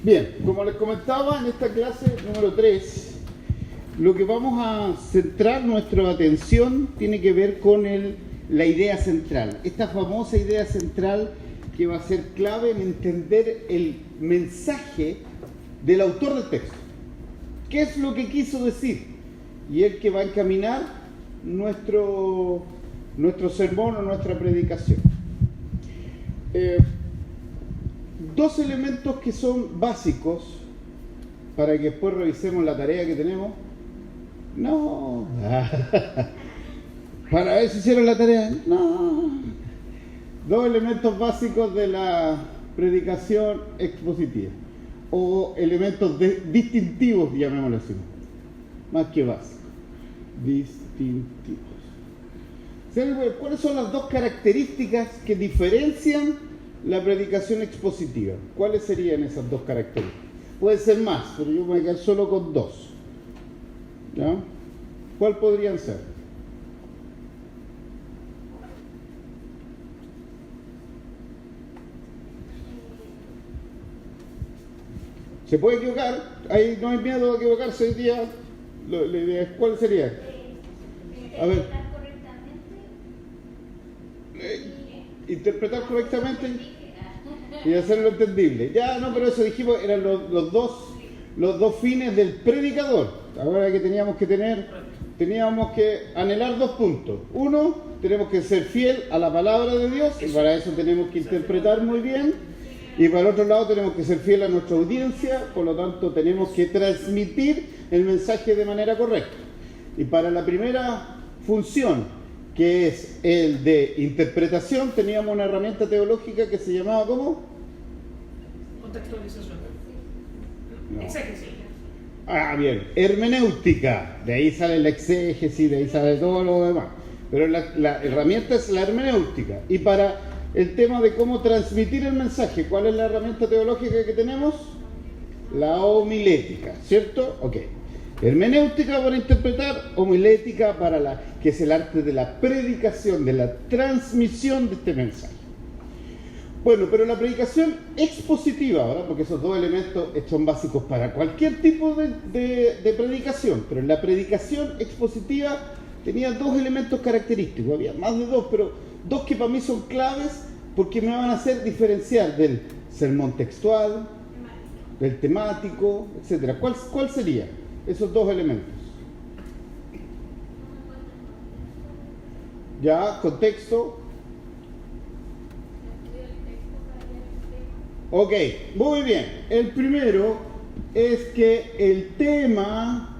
Bien, como les comentaba en esta clase número 3, lo que vamos a centrar nuestra atención tiene que ver con la idea central. Esta famosa idea central que va a ser clave en entender el mensaje del autor del texto. ¿Qué es lo que quiso decir? Y el que va a encaminar nuestro sermón o nuestra predicación. Dos elementos que son básicos para que después revisemos la tarea que tenemos. No. Para ver si hicieron la tarea. No. Dos elementos básicos de la predicación expositiva. O elementos distintivos, llamémoslo así. Más que básicos. Distintivos. ¿Cuáles son las dos características que diferencian la predicación expositiva? ¿Cuáles serían esas dos características? Puede ser más, pero yo me voy a quedar solo con dos. ¿Ya? ¿Cuál podrían ser? ¿Se puede equivocar? Ahí no hay miedo a equivocarse hoy día. La idea es, ¿cuál sería? A ver. Interpretar correctamente y hacerlo entendible. Ya, no, pero eso dijimos, eran los dos fines del predicador. Ahora que teníamos que anhelar dos puntos. Uno, tenemos que ser fiel a la palabra de Dios, y para eso tenemos que interpretar muy bien. Y para el otro lado tenemos que ser fiel a nuestra audiencia, por lo tanto tenemos que transmitir el mensaje de manera correcta. Y para la primera función, que es el de interpretación, teníamos una herramienta teológica que se llamaba ¿cómo? Contextualización. No. Exégesis. Ah, bien, hermenéutica, de ahí sale la exégesis, de ahí sale todo lo demás, pero la herramienta es la hermenéutica. Y para el tema de cómo transmitir el mensaje, ¿cuál es la herramienta teológica que tenemos? La homilética, ¿cierto? Ok. Hermenéutica para interpretar, homilética para que es el arte de la predicación, de la transmisión de este mensaje. Bueno, pero la predicación expositiva, ¿verdad? Porque esos dos elementos son básicos para cualquier tipo de predicación, pero en la predicación expositiva tenía dos elementos característicos, había más de dos, pero dos que para mí son claves porque me van a hacer diferenciar del sermón textual, del temático, etc. ¿Cuál sería? Esos dos elementos. Ya, contexto. Ok, muy bien. El primero es que el tema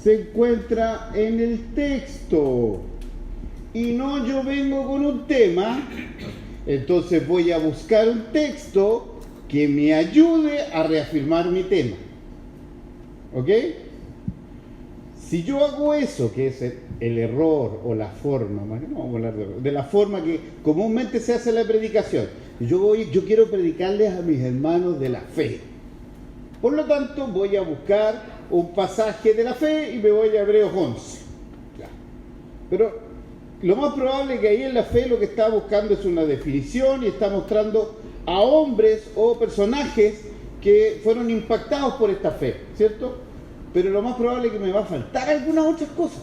se encuentra en el texto. Y no yo vengo con un tema, entonces voy a buscar un texto que me ayude a reafirmar mi tema. ¿Ok? Si yo hago eso, que es el error o la forma, no vamos a hablar de la forma que comúnmente se hace la predicación, yo quiero predicarles a mis hermanos de la fe. Por lo tanto, voy a buscar un pasaje de la fe y me voy a Hebreos 11. Ya. Pero lo más probable es que ahí en la fe lo que está buscando es una definición y está mostrando a hombres o personajes que fueron impactados por esta fe, ¿cierto? Pero lo más probable es que me va a faltar algunas otras cosas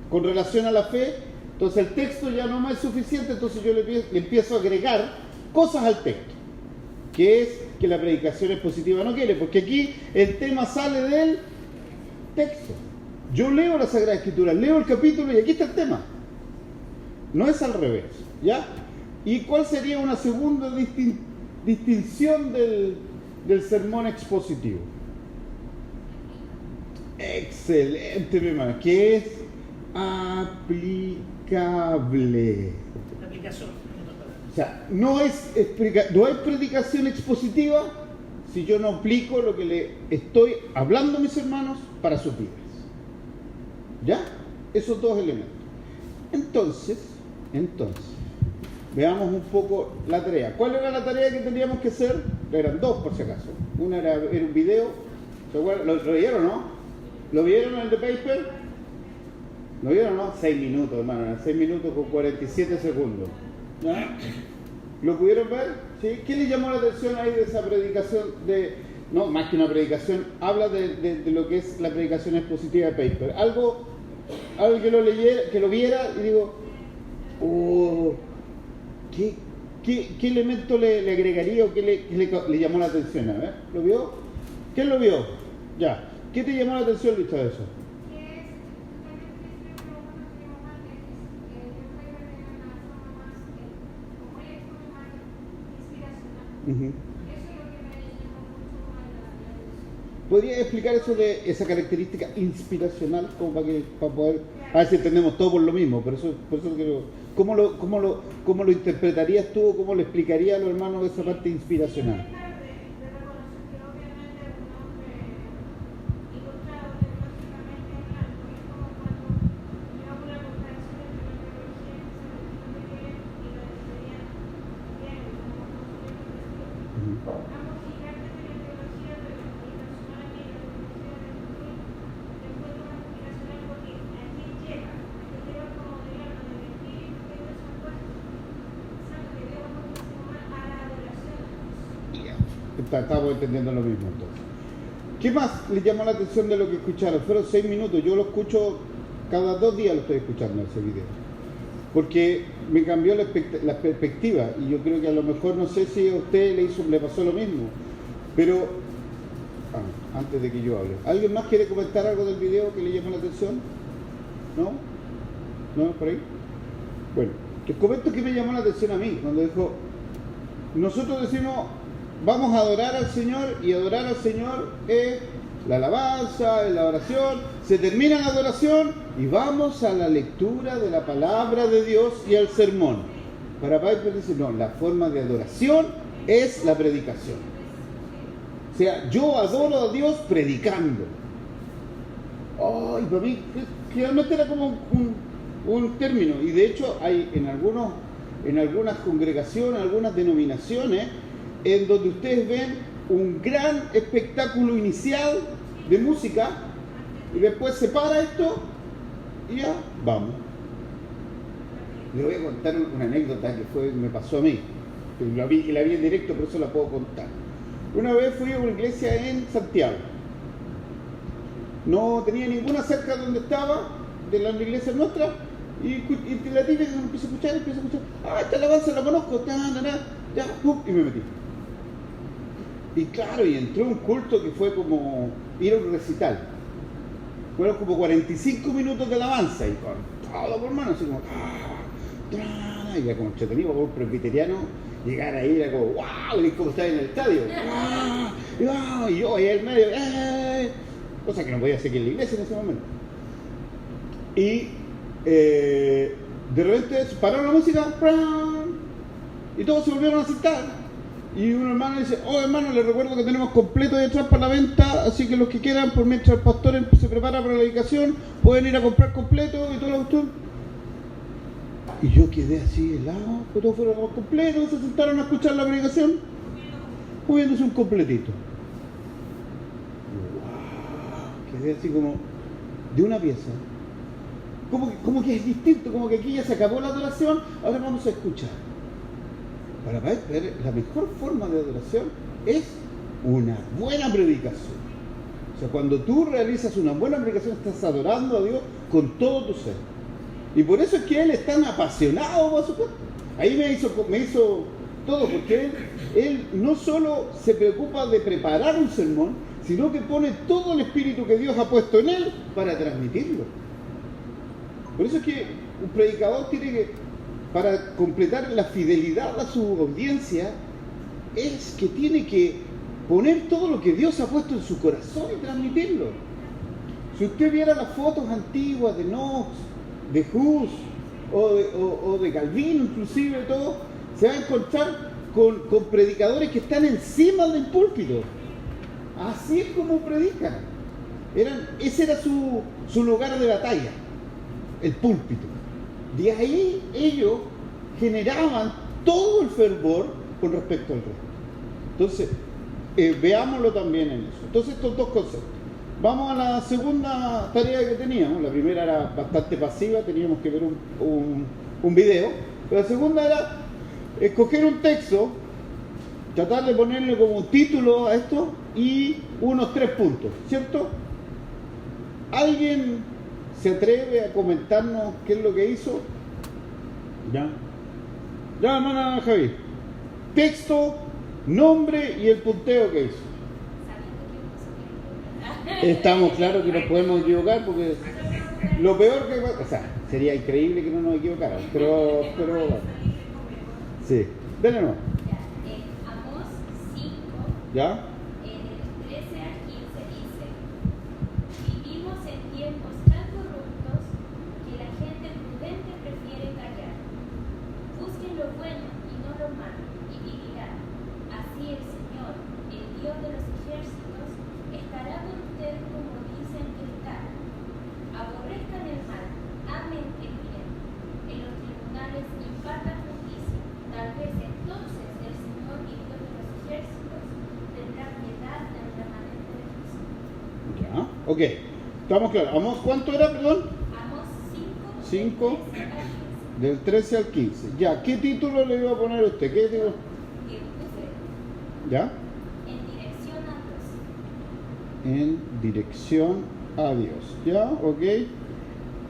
con relación a la fe. Entonces el texto ya no me es suficiente, entonces yo le empiezo a agregar cosas al texto, que es que la predicación expositiva no quiere, porque aquí el tema sale del texto. Yo leo la Sagrada Escritura, leo el capítulo y aquí está el tema. No es al revés, ¿ya? ¿Y cuál sería una segunda distinción del sermón expositivo? Excelente, mi hermano, que es aplicable. La aplicación. O sea, no hay predicación expositiva si yo no aplico lo que le estoy hablando a mis hermanos para sus vidas. ¿Ya? Esos dos elementos. Entonces, veamos un poco la tarea. ¿Cuál era la tarea que teníamos que hacer? Eran dos, por si acaso. Una era ver un video. ¿Lo vieron, no? ¿Lo vieron en el The Paper? ¿Lo vieron, no? 6 minutos, hermano. 6 minutos con 47 segundos. ¿Ya? ¿Lo pudieron ver? ¿Sí? ¿Qué le llamó la atención ahí de esa predicación? No, más que una predicación, habla de lo que es la predicación expositiva de Piper. Algo que lo leyera, que lo viera y digo, oh, ¿qué elemento le agregaría o qué le llamó la atención? A ver, ¿lo vio? ¿Quién lo vio? Ya. ¿Qué te llamó la atención, Luis, de eso? Uh-huh. ¿Podría explicar eso de esa característica inspiracional como para poder, a ver si entendemos todo por lo mismo, por eso quiero, ¿cómo lo interpretarías tú o cómo lo explicarías a los hermanos de esa parte inspiracional? Estamos entendiendo lo mismo entonces. ¿Qué más les llamó la atención de lo que escucharon? Fueron 6 minutos, yo lo escucho cada 2 días, lo estoy escuchando ese video. Porque me cambió la perspectiva y yo creo que a lo mejor, no sé si a usted le pasó lo mismo, pero antes de que yo hable, ¿alguien más quiere comentar algo del video que le llamó la atención? ¿No? ¿No? ¿Por ahí? Bueno, les comento que me llamó la atención a mí cuando dijo, nosotros decimos vamos a adorar al Señor y adorar al Señor es la alabanza, es la oración, se termina la adoración y vamos a la lectura de la palabra de Dios y al sermón. Para Piper dice, no, la forma de adoración es la predicación. O sea, yo adoro a Dios predicando. Y para mí realmente era como un término, y de hecho hay en algunas congregaciones, algunas denominaciones, en donde ustedes ven un gran espectáculo inicial de música y después se para esto y ya vamos. Le voy a contar una anécdota que me pasó a mí, la vi en directo, por eso la puedo contar. Una vez fui a una iglesia en Santiago, no tenía ninguna cerca donde estaba de la iglesia nuestra, y la típica que empiezo a escuchar, esta alabanza la conozco, ya, y me metí. Y claro, y entró un culto que fue como ir a un recital. Fueron como 45 minutos de alabanza y con todo por mano, así como y ya como entretenido por un presbiteriano, llegar ahí era como wow, y como estar en el estadio, y yo ahí en medio, cosa que no podía hacer aquí en la iglesia en ese momento. Y de repente pararon la música y todos se volvieron a sentar. Y un hermano dice, hermano, les recuerdo que tenemos completo de atrás para la venta, así que los que quieran, por mientras el pastor se prepara para la dedicación, pueden ir a comprar completo y todo lo cuestión. Y yo quedé así helado, que todos fueron completos, se sentaron a escuchar la predicación, moviéndose un completito. Wow, quedé así como de una pieza. Como que es distinto, como que aquí ya se acabó la adoración, ahora vamos a escuchar. Para ver, la mejor forma de adoración es una buena predicación. O sea, cuando tú realizas una buena predicación, estás adorando a Dios con todo tu ser. Y por eso es que Él es tan apasionado, por supuesto. Ahí me hizo todo, porque él no solo se preocupa de preparar un sermón, sino que pone todo el espíritu que Dios ha puesto en Él para transmitirlo. Por eso es que un predicador tiene que, para completar la fidelidad a su audiencia, es que tiene que poner todo lo que Dios ha puesto en su corazón y transmitirlo. Si usted viera las fotos antiguas de Knox, de Hus o de Calvino, inclusive todo, se va a encontrar con predicadores que están encima del púlpito. Así es como predican. Ese era su lugar de batalla, el púlpito. De ahí ellos generaban todo el fervor con respecto al resto. Entonces, veámoslo también en eso. Entonces, estos dos conceptos. Vamos a la segunda tarea que teníamos. La primera era bastante pasiva, teníamos que ver un video. Pero la segunda era escoger un texto tratar de ponerle como título a esto y unos 3 puntos, ¿cierto? ¿Alguien se atreve a comentarnos qué es lo que hizo? Ya. Ya, hermana Javi. Texto, nombre y el punteo que hizo. Estamos claros que nos podemos equivocar porque lo peor que pasa, o sea, sería increíble que no nos equivocáramos, pero bueno. Sí, denle no. Amós 5, ¿Ya? en el 13 al 15 dice: vivimos en tiempos tan corruptos que la gente prudente prefiere callar. Busquen lo bueno y no lo malo, y vivirán. Así el Señor, el Dios de los ejércitos, estará con ustedes como dicen que está. Aborrezcan el mal, amen el bien. En los tribunales impartan justicia. Tal vez entonces el Señor y Dios de los ejércitos tendrá piedad del remanente de Cristo. Ya, ok. Estamos claros. ¿Amós cuánto era, perdón? Amós 5, 5, del 13 al 15. Ya, ¿qué título le iba a poner a usted? ¿Qué título? que puse ¿Ya? en dirección a Dios. En dirección a Dios. ¿Ya? ¿Ok?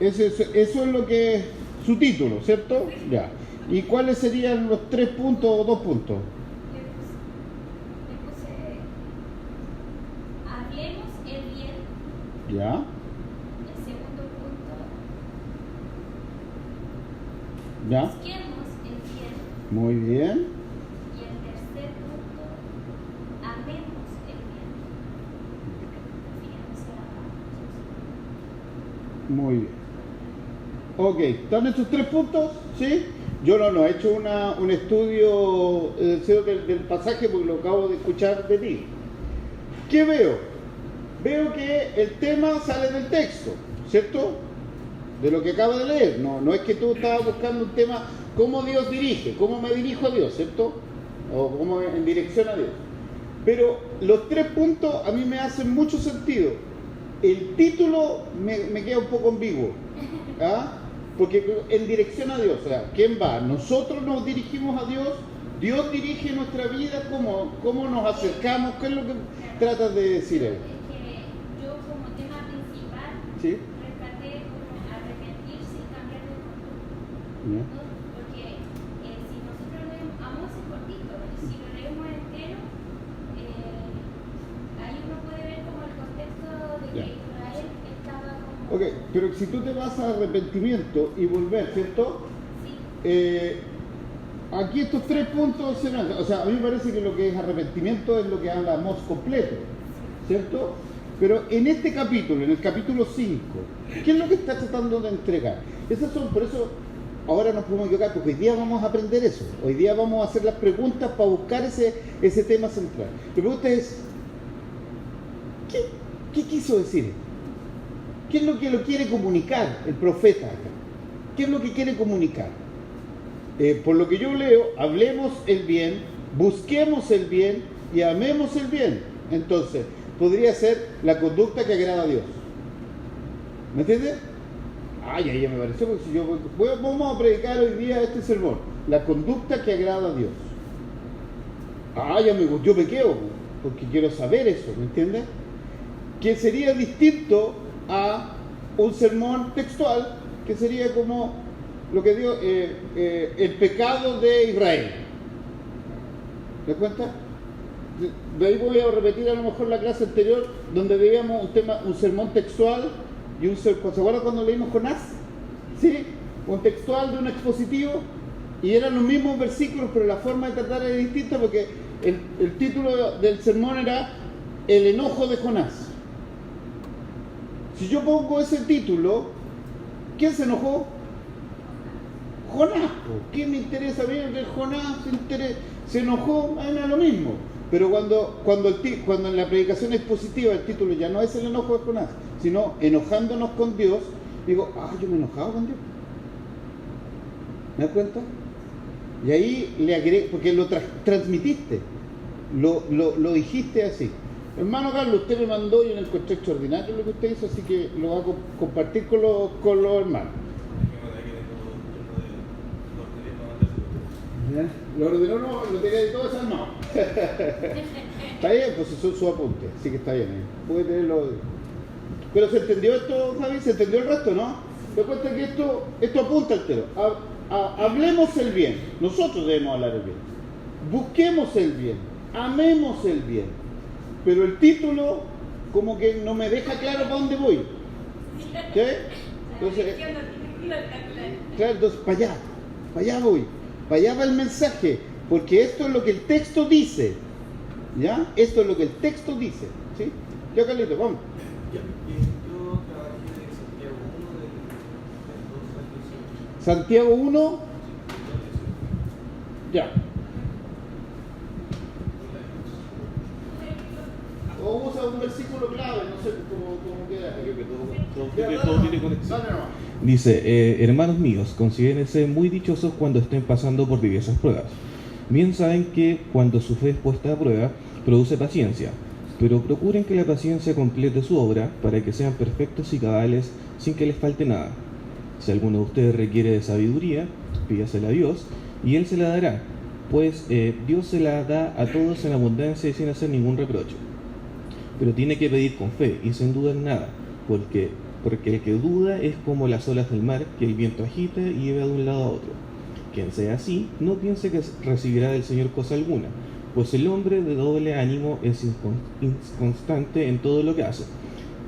Eso es lo que es su título, ¿cierto? Ya. ¿Y cuáles serían los 3 puntos o 2 puntos? Le puse hablemos el bien. ¿Ya? El segundo punto, ¿Ya? busquemos el bien. Muy bien. Y el tercer punto, amemos el bien. Fíjense a Muy bien. Ok, ¿están estos 3 puntos? ¿Sí? Yo no he hecho un estudio del pasaje porque lo acabo de escuchar de ti. ¿Qué veo? Veo que el tema sale del texto, ¿cierto? De lo que acabo de leer. No es que tú estabas buscando un tema, cómo Dios dirige, cómo me dirijo a Dios, ¿cierto? O cómo en dirección a Dios. Pero los 3 puntos a mí me hacen mucho sentido. El título me queda un poco ambiguo. ¿Ah? Porque en dirección a Dios, o sea, ¿quién va? ¿Nosotros nos dirigimos a Dios? ¿Dios dirige nuestra vida? ¿Cómo nos acercamos? ¿Qué es lo que tratas de decir ahí? Es que yo como tema principal ¿Sí? rescaté como arrepentirse y cambiar de conducta. ¿Ya? ¿No? Porque si nosotros leemos, Amós es cortito, si lo leemos entero, ahí uno puede ver como el contexto de que Ya. Israel estaba como... Ok, pero si tú te vas a arrepentimiento y volver, ¿cierto? Sí, Aquí estos 3 puntos se dan. O sea, a mí me parece que lo que es arrepentimiento es lo que habla Amós completo, ¿cierto? Pero en este capítulo, en el capítulo 5, ¿qué es lo que está tratando de entregar? Por eso ahora nos podemos equivocar, porque hoy día vamos a aprender eso. Hoy día vamos a hacer las preguntas para buscar ese tema central. La pregunta es, ¿qué quiso decir? ¿Qué es lo que lo quiere comunicar el profeta acá? ¿Qué es lo que quiere comunicar? Por lo que yo leo, hablemos el bien, busquemos el bien y amemos el bien. Entonces, podría ser la conducta que agrada a Dios. ¿Me entiendes? Ay, ya me pareció, porque si vamos a predicar hoy día este sermón, la conducta que agrada a Dios. Yo me quedo, porque quiero saber eso, ¿me entiendes? Que sería distinto a un sermón textual, que sería como lo que dio el pecado de Israel. ¿Te das cuenta? De ahí voy a repetir a lo mejor la clase anterior, donde veíamos un sermón textual y ¿se acuerdan cuando leímos Jonás? ¿Sí? Un textual de un expositivo, y eran los mismos versículos, pero la forma de tratar era distinta, porque el título del sermón era El enojo de Jonás. Si yo pongo ese título, ¿quién se enojó? Jonás. ¿Qué me interesa a mí que Jonás se enojó? A mí me da lo mismo. Pero cuando en la predicación expositiva el título ya no es el enojo de Jonás, sino enojándonos con Dios, digo, yo me he enojado con Dios. ¿Me das cuenta? Y ahí le agregué, porque lo transmitiste, lo dijiste así. Hermano Carlos, usted me mandó y yo lo encontré extraordinario lo que usted hizo, así que lo voy a compartir con los hermanos. ¿Ya? Lo ordenó, no, lo tenía de todo desarmado. Está bien, pues son sus apuntes, así que está bien. Puede tenerlo. Pero ¿se entendió esto, Javi? ¿Se entendió el resto, no? Te cuenta que esto apunta al tero. Hablemos el bien. Nosotros debemos hablar el bien. Busquemos el bien. Amemos el bien. Pero el título como que no me deja claro para dónde voy. ¿Qué? Entonces, claro, entonces para allá voy. Para allá va el mensaje. Porque esto es lo que el texto dice. ¿Ya? Esto es lo que el texto dice. ¿Sí? Ya, Carlito, vamos. Ya, yo trabajé en Santiago Santiago 1 del 2 al 18. 1, ya. O usa un versículo clave, no sé cómo queda. Creo que todo tiene conexión. Dale nomás. Dice, hermanos míos, considérense muy dichosos cuando estén pasando por diversas pruebas. Bien saben que cuando su fe es puesta a prueba, produce paciencia, pero procuren que la paciencia complete su obra para que sean perfectos y cabales sin que les falte nada. Si alguno de ustedes requiere de sabiduría, pídasela a Dios y Él se la dará, pues Dios se la da a todos en abundancia y sin hacer ningún reproche. Pero tiene que pedir con fe y sin dudar nada, porque el que duda es como las olas del mar que el viento agita y lleva de un lado a otro. Quien sea así, no piense que recibirá del Señor cosa alguna, pues el hombre de doble ánimo es inconstante en todo lo que hace.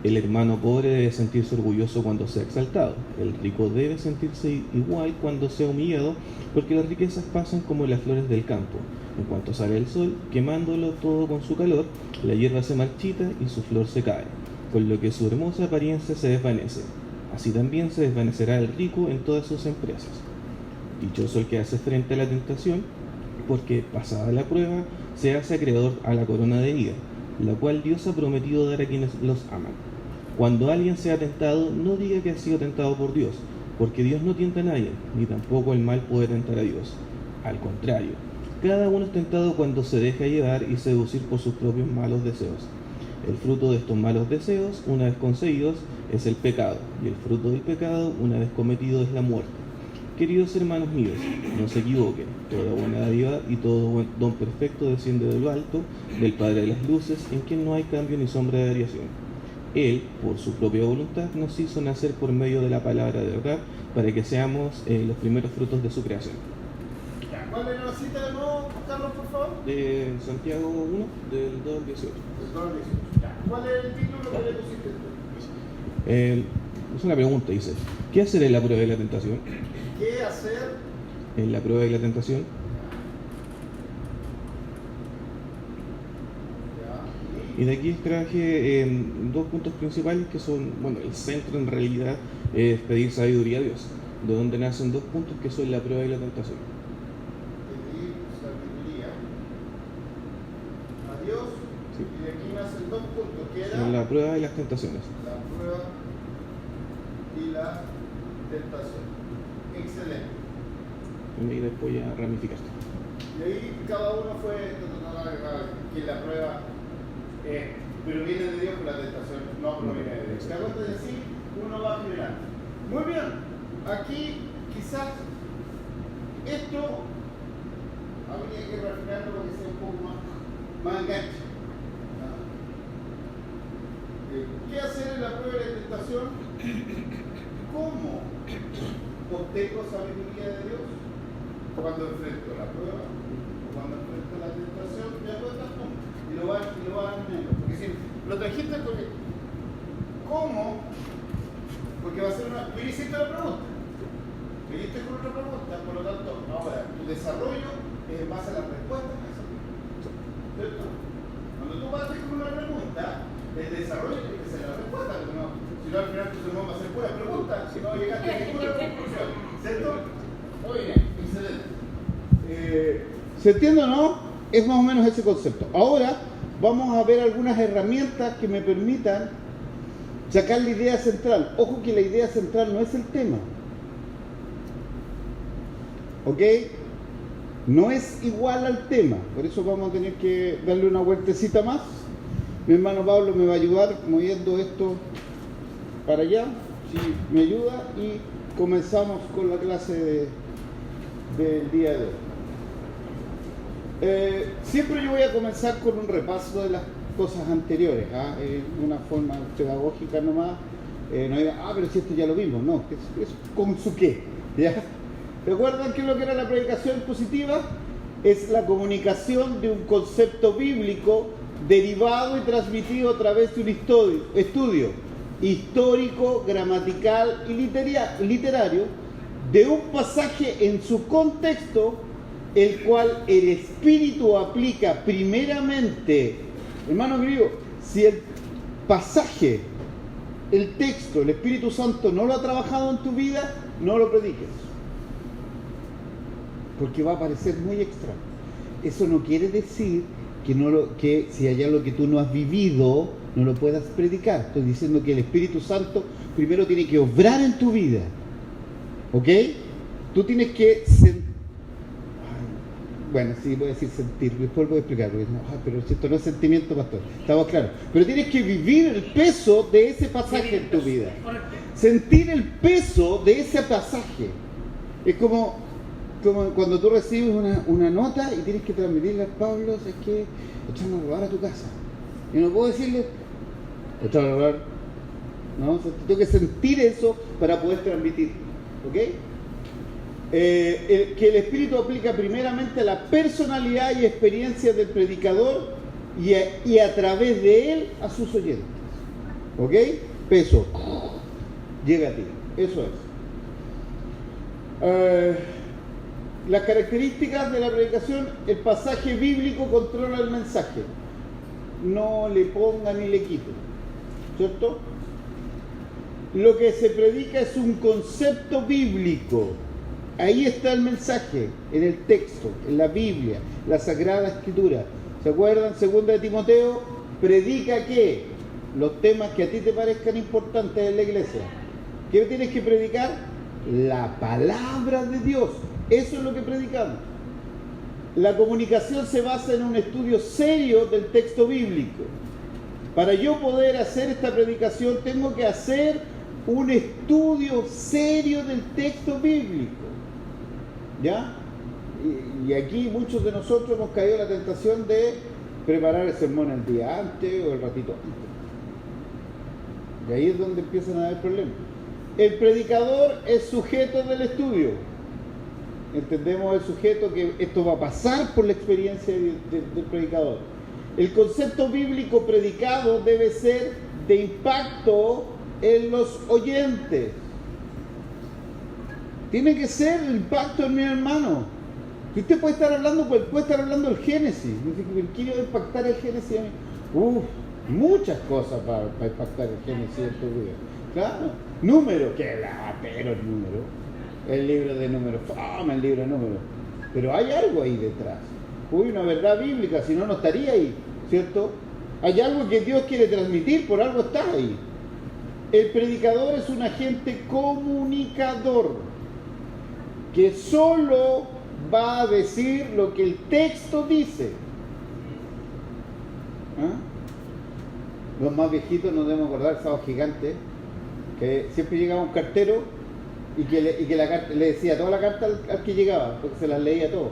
El hermano pobre debe sentirse orgulloso cuando sea exaltado, el rico debe sentirse igual cuando sea humillado, porque las riquezas pasan como las flores del campo. En cuanto sale el sol, quemándolo todo con su calor, la hierba se marchita y su flor se cae, con lo que su hermosa apariencia se desvanece. Así también se desvanecerá el rico en todas sus empresas. Dichoso el que hace frente a la tentación, porque pasada la prueba se hace acreedor a la corona de vida, la cual Dios ha prometido dar a quienes los aman. Cuando alguien sea tentado, no diga que ha sido tentado por Dios, porque Dios no tienta a nadie, ni tampoco el mal puede tentar a Dios. Al contrario, cada uno es tentado cuando se deja llevar y seducir por sus propios malos deseos. El fruto de estos malos deseos, una vez conseguidos, es el pecado, y el fruto del pecado, una vez cometido, es la muerte. Queridos hermanos míos, no se equivoquen, toda buena dádiva y todo buen don perfecto desciende de lo alto, del Padre de las luces, en quien no hay cambio ni sombra de variación. Él, por su propia voluntad, nos hizo nacer por medio de la palabra de verdad, para que seamos los primeros frutos de su creación. ¿Cuál era la cita de nuevo, Carlos, por favor? De Santiago 1, del 2 al 18. ¿Cuál es el título que le pusiste tú? Es una pregunta, dice, ¿qué hacer en la prueba de la tentación? ¿Qué hacer? En la prueba de la tentación. Ya. Y de aquí extraje dos puntos principales que son, bueno, el centro en realidad es pedir sabiduría a Dios, de donde nacen dos puntos que son la prueba y la tentación. Pedir sabiduría a Dios. Sí. Y de aquí nacen dos puntos, que era Son la prueba y las tentaciones. la prueba y la tentación. Excelente. Y ahí después ya ramificaste. Y ahí cada uno fue que la prueba, pero viene de Dios, por la tentación no proviene de Dios. ¿Te das cuenta de así? Uno va generando. Muy bien, aquí quizás esto habría que refinarlo para que sea un poco más enganche. ¿Qué hacer en la prueba de la tentación? ¿Cómo obtengo sabiduría de Dios? Cuando enfrento la prueba, o cuando enfrento la tentación, ya puedo estar juntos. Y lo van viendo. Porque si lo trajiste porque, ¿cómo? Porque va a ser una. Me hiciste la pregunta. Me hiciste con otra pregunta, por lo tanto, ahora, tu desarrollo es en base a las respuestas que haces. ¿Cierto? Cuando tú partes con una pregunta, el desarrollo tiene que ser la respuesta, porque no, si no al final tu sermón va a ser pura pregunta, si no llegaste a ninguna conclusión. ¿Cierto? Muy bien, excelente. ¿Se entiende o no? Es más o menos ese concepto. Ahora vamos a ver algunas herramientas que me permitan sacar la idea central. Ojo que la idea central no es el tema. ¿Ok? No es igual al tema. Por eso vamos a tener que darle una vueltecita más. Mi hermano Pablo me va a ayudar moviendo esto para allá. Si me ayuda y comenzamos con la clase del día de hoy. Siempre yo voy a comenzar con un repaso de las cosas anteriores, una forma pedagógica nomás. No digan, pero si esto ya lo vimos, no, es con su qué, ¿ya? ¿Recuerdan qué es lo que era la predicación positiva? Es la comunicación de un concepto bíblico derivado y transmitido a través de un estudio histórico, gramatical y literario de un pasaje en su contexto, el cual el Espíritu aplica primeramente. Hermano querido, si el pasaje, el texto, el Espíritu Santo no lo ha trabajado en tu vida, no lo prediques, porque va a parecer muy extraño. Eso no quiere decir que si hay algo que tú no has vivido, no lo puedas predicar. Estoy diciendo que el Espíritu Santo primero tiene que obrar en tu vida, ¿ok? Tú tienes que bueno, sí, voy a decir sentir, después voy a explicar, porque pero esto no es sentimiento, pastor, estamos claros. Pero tienes que vivir el peso de ese pasaje en tu vida. Sentir el peso de ese pasaje. Es como cuando tú recibes una nota y tienes que transmitirle a Pablo, es que echaron a robar a tu casa. Y no puedo decirle, echaron a robar. No, tengo que sentir eso para poder transmitir. ¿Ok? Que el Espíritu aplica primeramente a la personalidad y experiencia del predicador y a través de él a sus oyentes. ¿Ok? Peso. Llega a ti. Eso es. Las características de la predicación: el pasaje bíblico controla el mensaje. No le ponga ni le quite. ¿Cierto? Lo que se predica es un concepto bíblico. Ahí está el mensaje, en el texto, en la Biblia, la Sagrada Escritura. ¿Se acuerdan? 2 de Timoteo, predica ¿qué? Los temas que a ti te parezcan importantes en la iglesia. ¿Qué tienes que predicar? La palabra de Dios. Eso es lo que predicamos. La comunicación se basa en un estudio serio del texto bíblico. Para yo poder hacer esta predicación, tengo que hacer un estudio serio del texto bíblico. ¿Ya? Y aquí muchos de nosotros hemos caído en la tentación de preparar el sermón el día antes o el ratito antes. Y ahí es donde empiezan a haber problemas. El predicador es sujeto del estudio. Entendemos el sujeto que esto va a pasar por la experiencia del predicador. El concepto bíblico predicado debe ser de impacto en los oyentes. Tiene que ser el impacto en mi hermano. Si usted puede estar hablando del Génesis. Quiero impactar el Génesis. Muchas cosas para impactar el Génesis en tu vida. Claro. Número, que pero el número. El libro de números, el libro de números. Pero hay algo ahí detrás. Una verdad bíblica, si no, no estaría ahí, ¿cierto? Hay algo que Dios quiere transmitir, por algo está ahí. El predicador es un agente comunicador que solo va a decir lo que el texto dice. Los más viejitos nos debemos acordar, sábado gigante, que siempre llegaba un cartero y que la carta, le decía toda la carta al que llegaba, porque se las leía todo.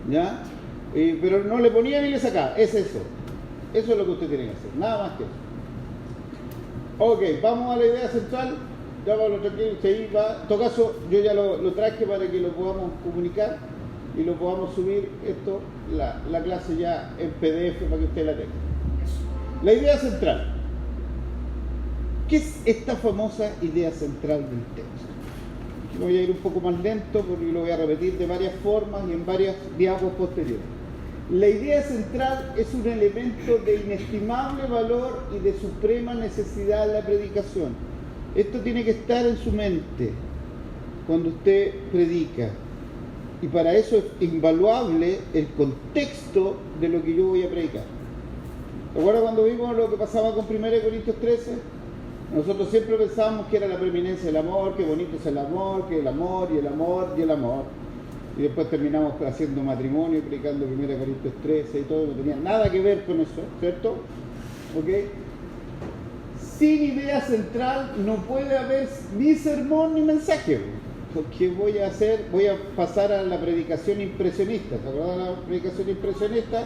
¿Ya? Pero no le ponía ni le sacaba. Es eso. Eso es lo que usted tiene que hacer. Nada más que eso. Ok, vamos a la idea central. Ya Pablo, tranquilo, ahí va. En todo caso, yo ya lo traje para que lo podamos comunicar y lo podamos subir la clase ya en PDF para que usted la tenga. La idea central. ¿Qué es esta famosa idea central del texto? Yo voy a ir un poco más lento porque lo voy a repetir de varias formas y en varias diapos posteriores. La idea central es un elemento de inestimable valor y de suprema necesidad en la predicación. Esto tiene que estar en su mente cuando usted predica. Y para eso es invaluable el contexto de lo que yo voy a predicar. ¿Recuerda cuando vimos lo que pasaba con 1 Corintios 13? Nosotros siempre pensábamos que era la preeminencia del amor, que bonito es el amor, que el amor y el amor y el amor. Y después terminamos haciendo matrimonio y predicando 1 Corintios 13 y todo, no tenía nada que ver con eso, ¿cierto? ¿Ok? Sin idea central no puede haber ni sermón ni mensaje. ¿qué voy a hacer? Voy a pasar a la predicación impresionista. ¿Se acuerdan de la predicación impresionista?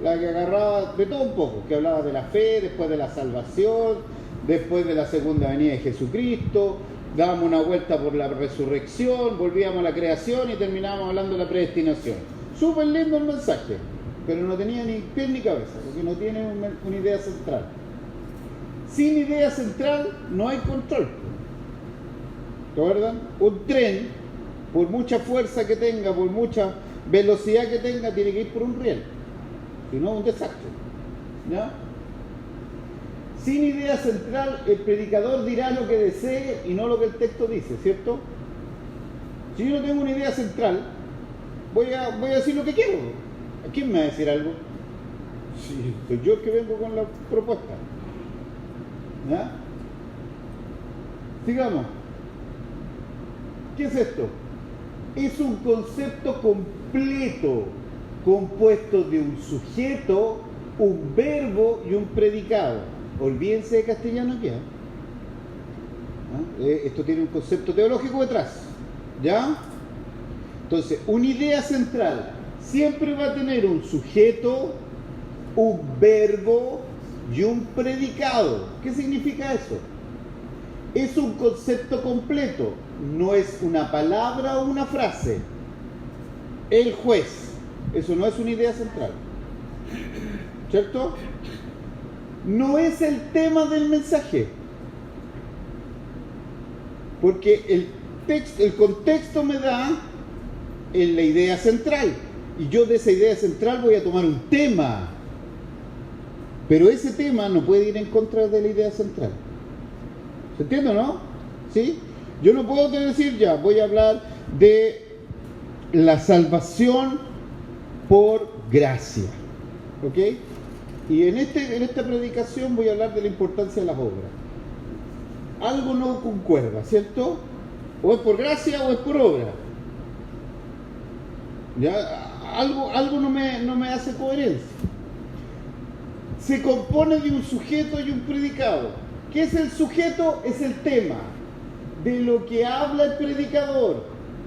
La que agarraba de todo un poco, que hablaba de la fe, después de la salvación, después de la segunda venida de Jesucristo, dábamos una vuelta por la resurrección, volvíamos a la creación y terminábamos hablando de la predestinación. Súper lindo el mensaje, pero no tenía ni pies ni cabeza, porque no tiene una idea central. Sin idea central no hay control. ¿Te acuerdan? Un tren, por mucha fuerza que tenga, por mucha velocidad que tenga, tiene que ir por un riel. Si no, un desastre. ¿Ya? Sin idea central, el predicador dirá lo que desee y no lo que el texto dice, ¿cierto? Si yo no tengo una idea central, voy a decir lo que quiero. ¿A quién me va a decir algo? Sí, soy yo el que vengo con la propuesta. ¿Ya? Sigamos. ¿Qué es esto? Es un concepto completo, compuesto de un sujeto, un verbo y un predicado. Olvídense de castellano ya. Esto tiene un concepto teológico detrás. ¿Ya? Entonces, una idea central siempre va a tener un sujeto, un verbo y un predicado. ¿Qué significa eso? Es un concepto completo, no es una palabra o una frase. El juez, eso no es una idea central, ¿cierto? No es el tema del mensaje, porque el contexto me da en la idea central, y yo de esa idea central voy a tomar un tema, pero ese tema no puede ir en contra de la idea central. ¿Se entiende o no? ¿Sí? Yo no puedo decir ya, voy a hablar de la salvación por gracia. ¿Ok? Y en esta predicación voy a hablar de la importancia de las obras. Algo no concuerda, ¿cierto? O es por gracia o es por obra. ¿Ya? Algo no me hace coherencia. Se compone de un sujeto y un predicado. ¿Qué es el sujeto? Es el tema de lo que habla el predicador,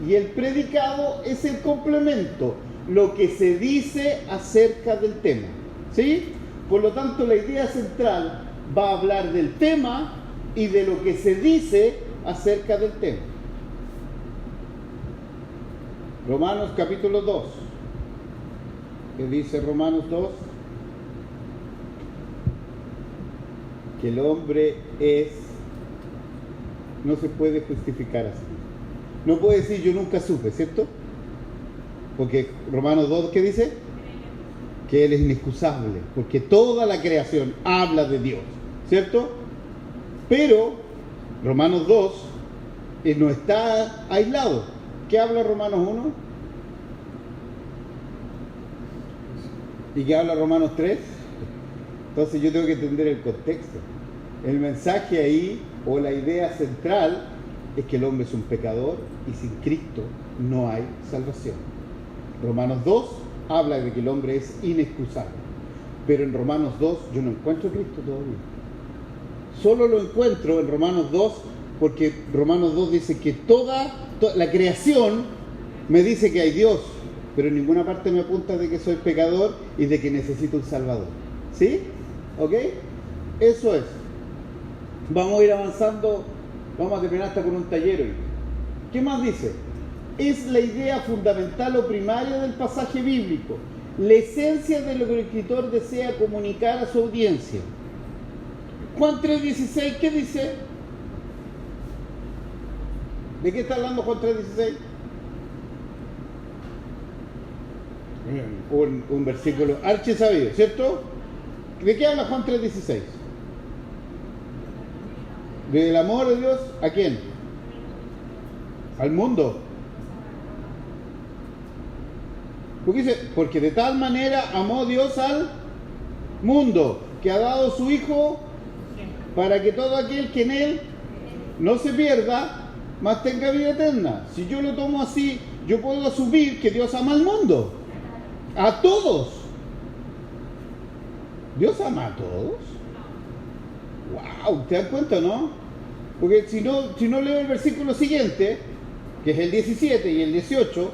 y el predicado es el complemento, lo que se dice acerca del tema. ¿Sí? Por lo tanto, la idea central va a hablar del tema y de lo que se dice acerca del tema. Romanos capítulo 2. ¿Qué dice Romanos 2? Que el hombre no se puede justificar así. No puede decir yo nunca supe, ¿cierto? Porque Romanos 2, ¿qué dice? Que Él es inexcusable, porque toda la creación habla de Dios, ¿cierto? Pero Romanos 2 no está aislado. ¿Qué habla Romanos 1? ¿Y qué habla Romanos 3? Entonces yo tengo que entender el contexto. El mensaje ahí, o la idea central, es que el hombre es un pecador y sin Cristo no hay salvación. Romanos 2 habla de que el hombre es inexcusable. Pero en Romanos 2 yo no encuentro a Cristo todavía. Solo lo encuentro en Romanos 2 porque Romanos 2 dice que toda la creación me dice que hay Dios, pero en ninguna parte me apunta de que soy pecador y de que necesito un Salvador. ¿Sí? ¿Ok? Eso es. Vamos a ir avanzando, vamos a terminar hasta con un taller hoy. ¿Qué más dice? Es la idea fundamental o primaria del pasaje bíblico, la esencia de lo que el escritor desea comunicar a su audiencia. Juan 3:16, ¿qué dice? ¿De qué está hablando Juan 3:16? Un versículo archisabido, ¿cierto? ¿De qué habla Juan 3:16? ¿Del amor de Dios a quién? Al mundo. Porque dice, porque de tal manera amó Dios al mundo, que ha dado su Hijo para que todo aquel que en Él no se pierda, mas tenga vida eterna. Si yo lo tomo así, yo puedo asumir que Dios ama al mundo, a todos. ¿Dios ama a todos? ¡Wow! ¿Te das cuenta, no? Porque si no leo el versículo siguiente, que es el 17 y el 18,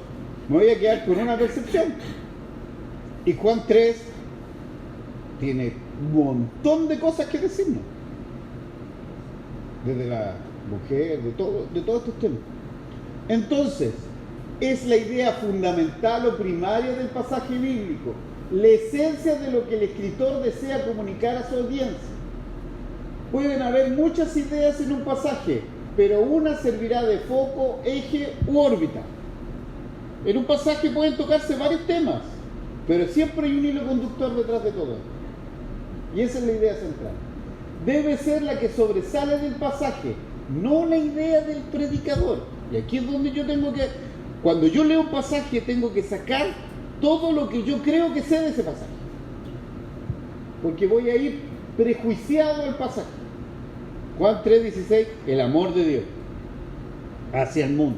me voy a quedar con una percepción. Y Juan 3 tiene un montón de cosas que decirnos. Desde la mujer, de todos estos temas. Entonces, es la idea fundamental o primaria del pasaje bíblico, la esencia de lo que el escritor desea comunicar a su audiencia. Pueden haber muchas ideas en un pasaje, pero una servirá de foco, eje u órbita. En un pasaje pueden tocarse varios temas, pero siempre hay un hilo conductor detrás de todo. Y esa es la idea central. Debe ser la que sobresale del pasaje, no la idea del predicador. Y aquí es donde yo tengo que, cuando yo leo un pasaje, tengo que sacar todo lo que yo creo que sé de ese pasaje. Porque voy a ir prejuiciado al pasaje. Juan 3:16, el amor de Dios hacia el mundo.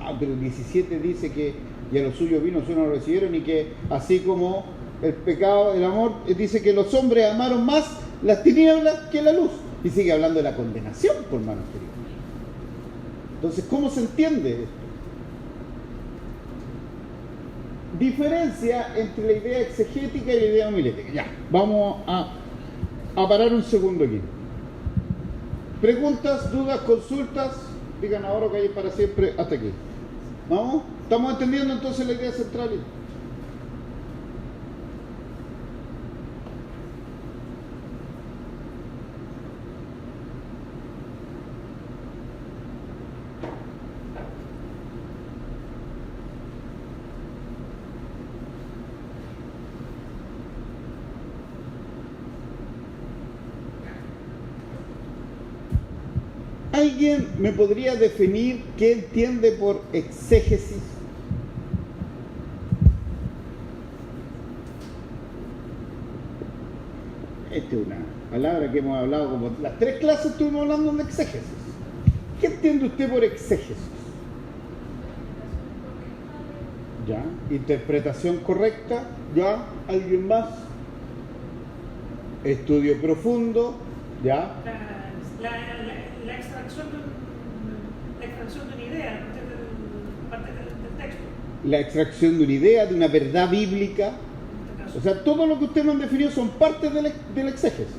Wow, pero el 17 dice que y a los suyos vino, no lo recibieron, y que así como el pecado, el amor, dice que los hombres amaron más las tinieblas que la luz. Y sigue hablando de la condenación, por hermanos queridos. Entonces, ¿cómo se entiende esto? Diferencia entre la idea exegética y la idea homilética. Ya, vamos a parar un segundo aquí. Preguntas, dudas, consultas, digan ahora o callen para siempre, hasta aquí. ¿Vamos? ¿Estamos entendiendo entonces la idea central? ¿Alguien me podría definir qué entiende por exégesis? Esta es una palabra que hemos hablado como las 3 clases estuvimos hablando de exégesis. ¿Qué entiende usted por exégesis? ¿Ya? Interpretación correcta. ¿Ya? ¿Alguien más? Estudio profundo. ¿Ya? La extracción de una idea, parte del texto. La extracción de una idea, de una verdad bíblica. O sea, todo lo que ustedes me han definido son partes de la exégesis.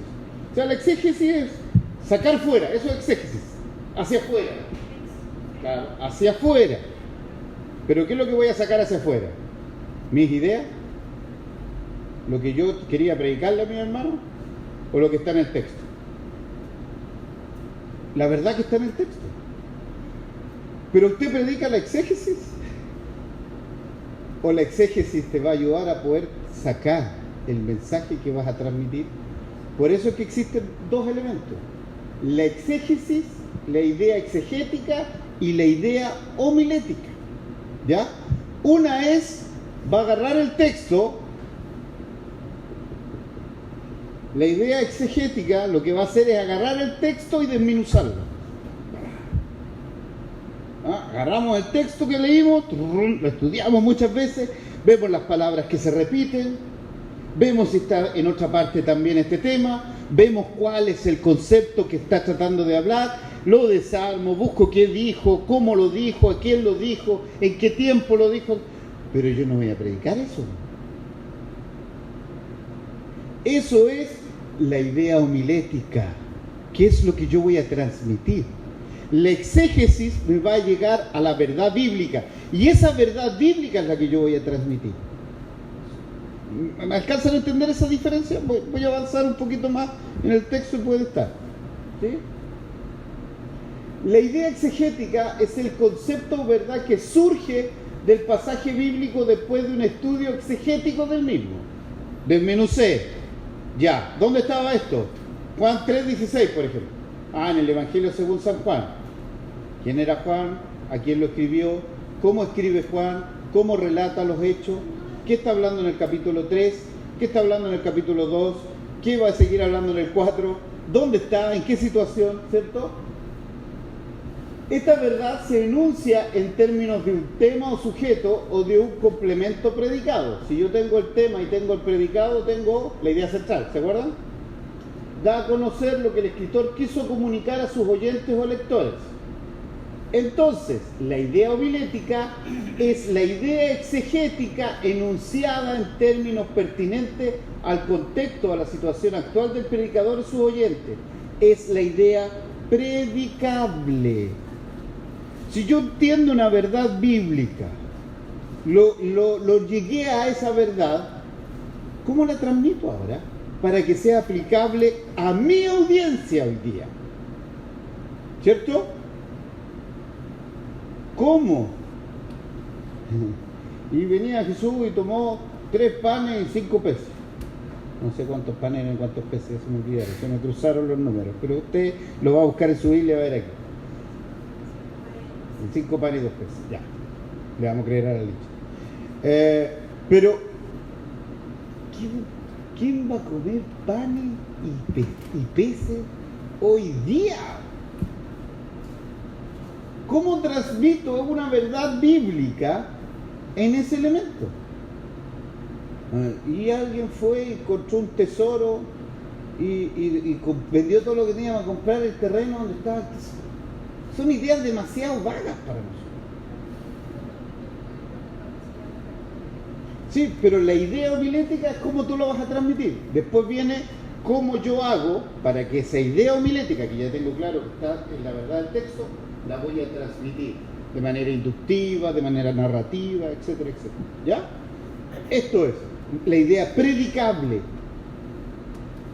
O sea, la exégesis es sacar fuera, eso es exégesis, hacia afuera. Claro, hacia afuera. Pero ¿qué es lo que voy a sacar hacia afuera? ¿Mis ideas? ¿Lo que yo quería predicarle a mi hermano? ¿O lo que está en el texto? La verdad que está en el texto. Pero usted predica la exégesis, o la exégesis te va a ayudar a poder sacar el mensaje que vas a transmitir. Por eso es que existen 2 elementos: la exégesis, la idea exegética, y la idea homilética. ¿Ya? Una va a agarrar el texto. La idea exegética lo que va a hacer es agarrar el texto y desmenuzarlo. Agarramos el texto que leímos, lo estudiamos muchas veces, vemos las palabras que se repiten, vemos si está en otra parte también este tema, vemos cuál es el concepto que está tratando de hablar, lo desarmo, busco qué dijo, cómo lo dijo, a quién lo dijo, en qué tiempo lo dijo, pero yo no voy a predicar eso. Eso es la idea homilética. ¿Qué es lo que yo voy a transmitir? La exégesis me va a llegar a la verdad bíblica, y esa verdad bíblica es la que yo voy a transmitir. ¿Me alcanzan a entender esa diferencia? Voy a avanzar un poquito más en el texto y puede estar. ¿Sí? La idea exegética es el concepto, ¿verdad?, que surge del pasaje bíblico después de un estudio exegético del mismo. Desmenucé. Ya, ¿dónde estaba esto? Juan 3:16, por ejemplo. En el Evangelio según San Juan. ¿Quién era Juan? ¿A quién lo escribió? ¿Cómo escribe Juan? ¿Cómo relata los hechos? ¿Qué está hablando en el capítulo 3? ¿Qué está hablando en el capítulo 2? ¿Qué va a seguir hablando en el 4? ¿Dónde está? ¿En qué situación? ¿Cierto? Esta verdad se enuncia en términos de un tema o sujeto o de un complemento predicado. Si yo tengo el tema y tengo el predicado, tengo la idea central. ¿Se acuerdan? Da a conocer lo que el escritor quiso comunicar a sus oyentes o lectores. Entonces, la idea homilética es la idea exegética enunciada en términos pertinentes al contexto, a la situación actual del predicador y sus oyentes. Es la idea predicable. Si yo entiendo una verdad bíblica, lo llegué a esa verdad, ¿cómo la transmito ahora? Para que sea aplicable a mi audiencia hoy día. ¿Cierto? ¿Cómo? Y venía Jesús y tomó 3 panes y 5 peces. No sé cuántos panes eran y cuántos peces, se me olvidaron, se me cruzaron los números. Pero usted lo va a buscar en su Biblia y va a ver aquí. 5 panes y 2 peces, ya. Le vamos a creer a la leche. Pero, ¿quién va a comer panes y peces hoy día? ¿Cómo transmito una verdad bíblica en ese elemento? Y alguien fue y encontró un tesoro y vendió todo lo que tenía para comprar el terreno donde estaba el tesoro. Son ideas demasiado vagas para nosotros. Sí, pero la idea homilética es cómo tú lo vas a transmitir. Después viene cómo yo hago para que esa idea homilética, que ya tengo claro que está en la verdad del texto, la voy a transmitir de manera inductiva, de manera narrativa, etcétera, etcétera. ¿Ya? Esto es la idea predicable.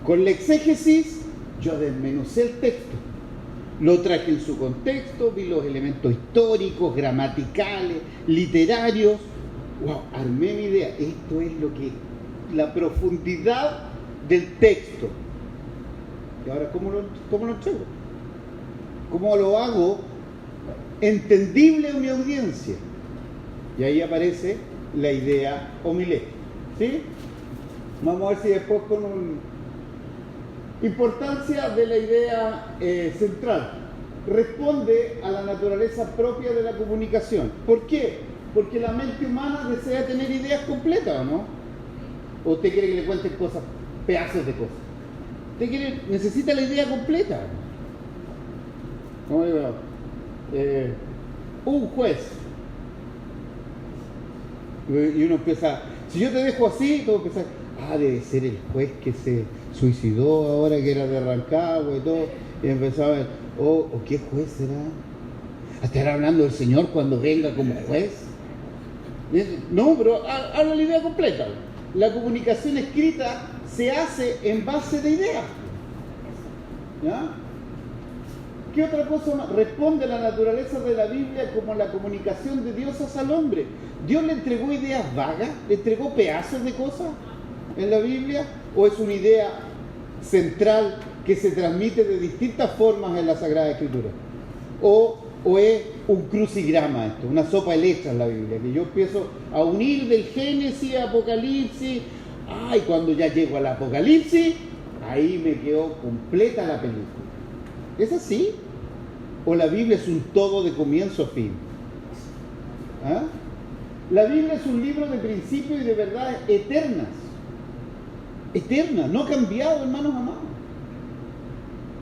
Con la exégesis, yo desmenucé el texto. Lo traje en su contexto, vi los elementos históricos, gramaticales, literarios. Wow, armé mi idea. Esto es lo que... la profundidad del texto. Y ahora, ¿cómo lo entrego? ¿Cómo lo hago entendible a mi audiencia? Y ahí aparece la idea homilética. ¿Sí? Vamos a ver si después con importancia de la idea central. Responde a la naturaleza propia de la comunicación. ¿Por qué? Porque la mente humana desea tener ideas completas, ¿o no? ¿O usted quiere que le cuenten cosas, pedazos de cosas? Usted necesita la idea completa. ¿Cómo digo? Un juez. Y uno empieza, si yo te dejo así, todo empieza, debe ser el juez que se suicidó ahora, que era de Rancagua y todo. Y empezaba a ver, ¿o qué juez será? ¿Estará hablando del Señor cuando venga como juez? No, pero habla la idea completa. La comunicación escrita se hace en base de ideas. ¿Ya? ¿Qué otra cosa más? Responde a la naturaleza de la Biblia como la comunicación de Dios hacia el hombre. ¿Dios le entregó ideas vagas? ¿Le entregó pedazos de cosas en la Biblia? ¿O es una idea central que se transmite de distintas formas en la Sagrada Escritura? ¿O es un crucigrama esto, una sopa de letras en la Biblia? Que yo empiezo a unir del Génesis a Apocalipsis. Y cuando ya llego al Apocalipsis, ahí me quedó completa la película. ¿Es así? ¿O la Biblia es un todo de comienzo a fin? La Biblia es un libro de principios y de verdades eternas. Eternas, no ha cambiado, hermanos amados.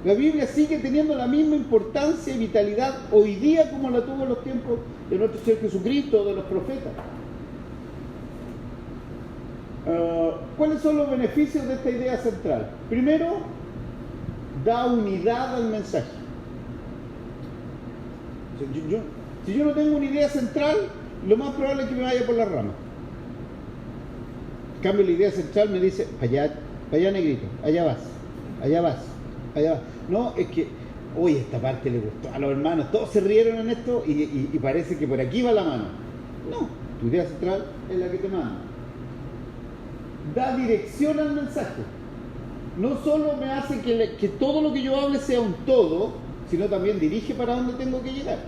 La Biblia sigue teniendo la misma importancia y vitalidad hoy día como la tuvo en los tiempos de nuestro Señor Jesucristo, de los profetas. ¿Cuáles son los beneficios de esta idea central? Primero, da unidad al mensaje. Si yo no tengo una idea central, lo más probable es que me vaya por la rama. En cambio, la idea central me dice, para allá negrito, allá vas, allá vas, allá vas. No, es que, hoy esta parte le gustó a los hermanos, todos se rieron en esto y parece que por aquí va la mano. No, tu idea central es la que te manda. Da dirección al mensaje. No solo me hace que todo lo que yo hable sea un todo, sino también dirige para dónde tengo que llegar.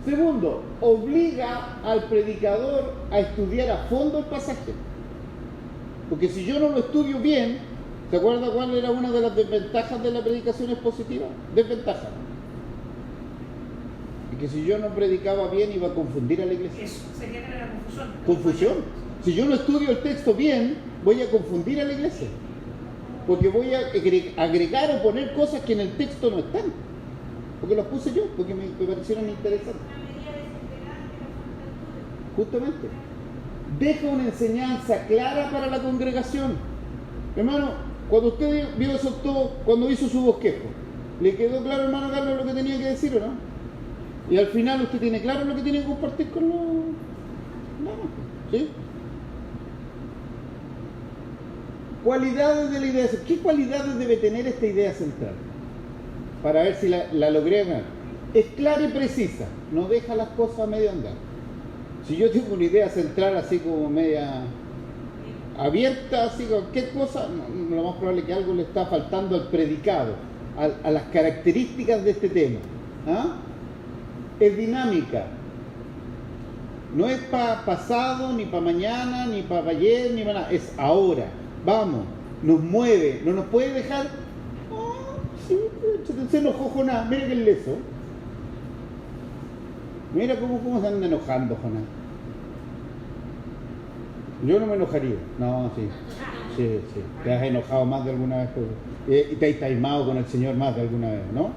Segundo, obliga al predicador a estudiar a fondo el pasaje. Porque si yo no lo estudio bien, ¿se acuerda cuál era una de las desventajas de la predicación expositiva? Desventaja. Y que si yo no predicaba bien iba a confundir a la iglesia. Eso sería la confusión. Confusión. Si yo no estudio el texto bien, voy a confundir a la iglesia. Porque voy a agregar o poner cosas que en el texto no están. porque los puse yo, porque me parecieron interesantes. Justamente. Deja una enseñanza clara para la congregación. Hermano, cuando usted vio eso todo, cuando hizo su bosquejo, ¿le quedó claro, hermano Carlos, lo que tenía que decir o no? Y al final usted tiene claro lo que tiene que compartir con los... No, ¿sí? Cualidades de la idea. ¿Qué cualidades debe tener esta idea central? Para ver si la logré ganar. Es clara y precisa, no deja las cosas a medio andar. Si yo tengo una idea central así como media abierta, así cualquier cosa, lo más probable es que algo le está faltando al predicado, a las características de este tema. ¿Ah? Es dinámica. No es para pasado, ni para mañana, ni para ayer, ni para nada. Es ahora. Vamos, nos mueve, no nos puede dejar. Sí, se enojó Jonás, mira que leso. Mira cómo se anda enojando Jonás. Yo no me enojaría. No, sí. Te has enojado más de alguna vez. Y te has taimado con el Señor más de alguna vez, ¿no?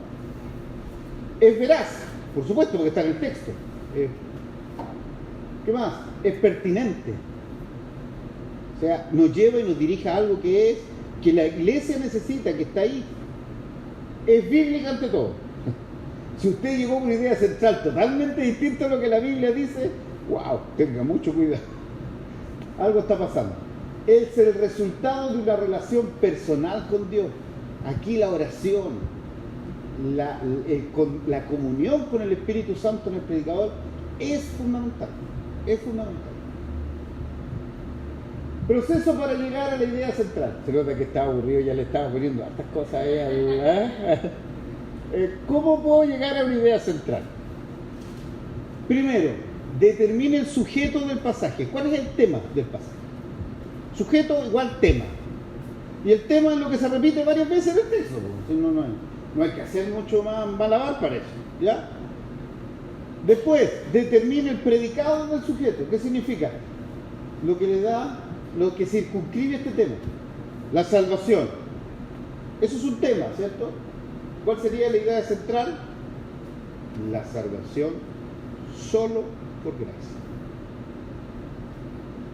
Es veraz, por supuesto, porque está en el texto. ¿Qué más? Es pertinente. O sea, nos lleva y nos dirige a algo que la iglesia necesita, que está ahí. Es bíblica ante todo. Si usted llegó con una idea central totalmente distinta a lo que la Biblia dice, wow, tenga mucho cuidado. Algo está pasando. Es el resultado de una relación personal con Dios. Aquí la oración, la comunión con el Espíritu Santo en el predicador es fundamental. Es fundamental. Proceso para llegar a la idea central. Se nota que está aburrido, ya le estaba poniendo hartas cosas. ¿Cómo puedo llegar a una idea central? Primero, determine el sujeto del pasaje. ¿Cuál es el tema del pasaje? Sujeto igual tema. Y el tema es lo que se repite varias veces en el texto. No hay que hacer mucho más malabar para eso. ¿Ya? Después, determine el predicado del sujeto. ¿Qué significa? Lo que le da, lo que circunscribe este tema. La salvación. Eso es un tema, ¿cierto? ¿Cuál sería la idea central? La salvación solo por gracia.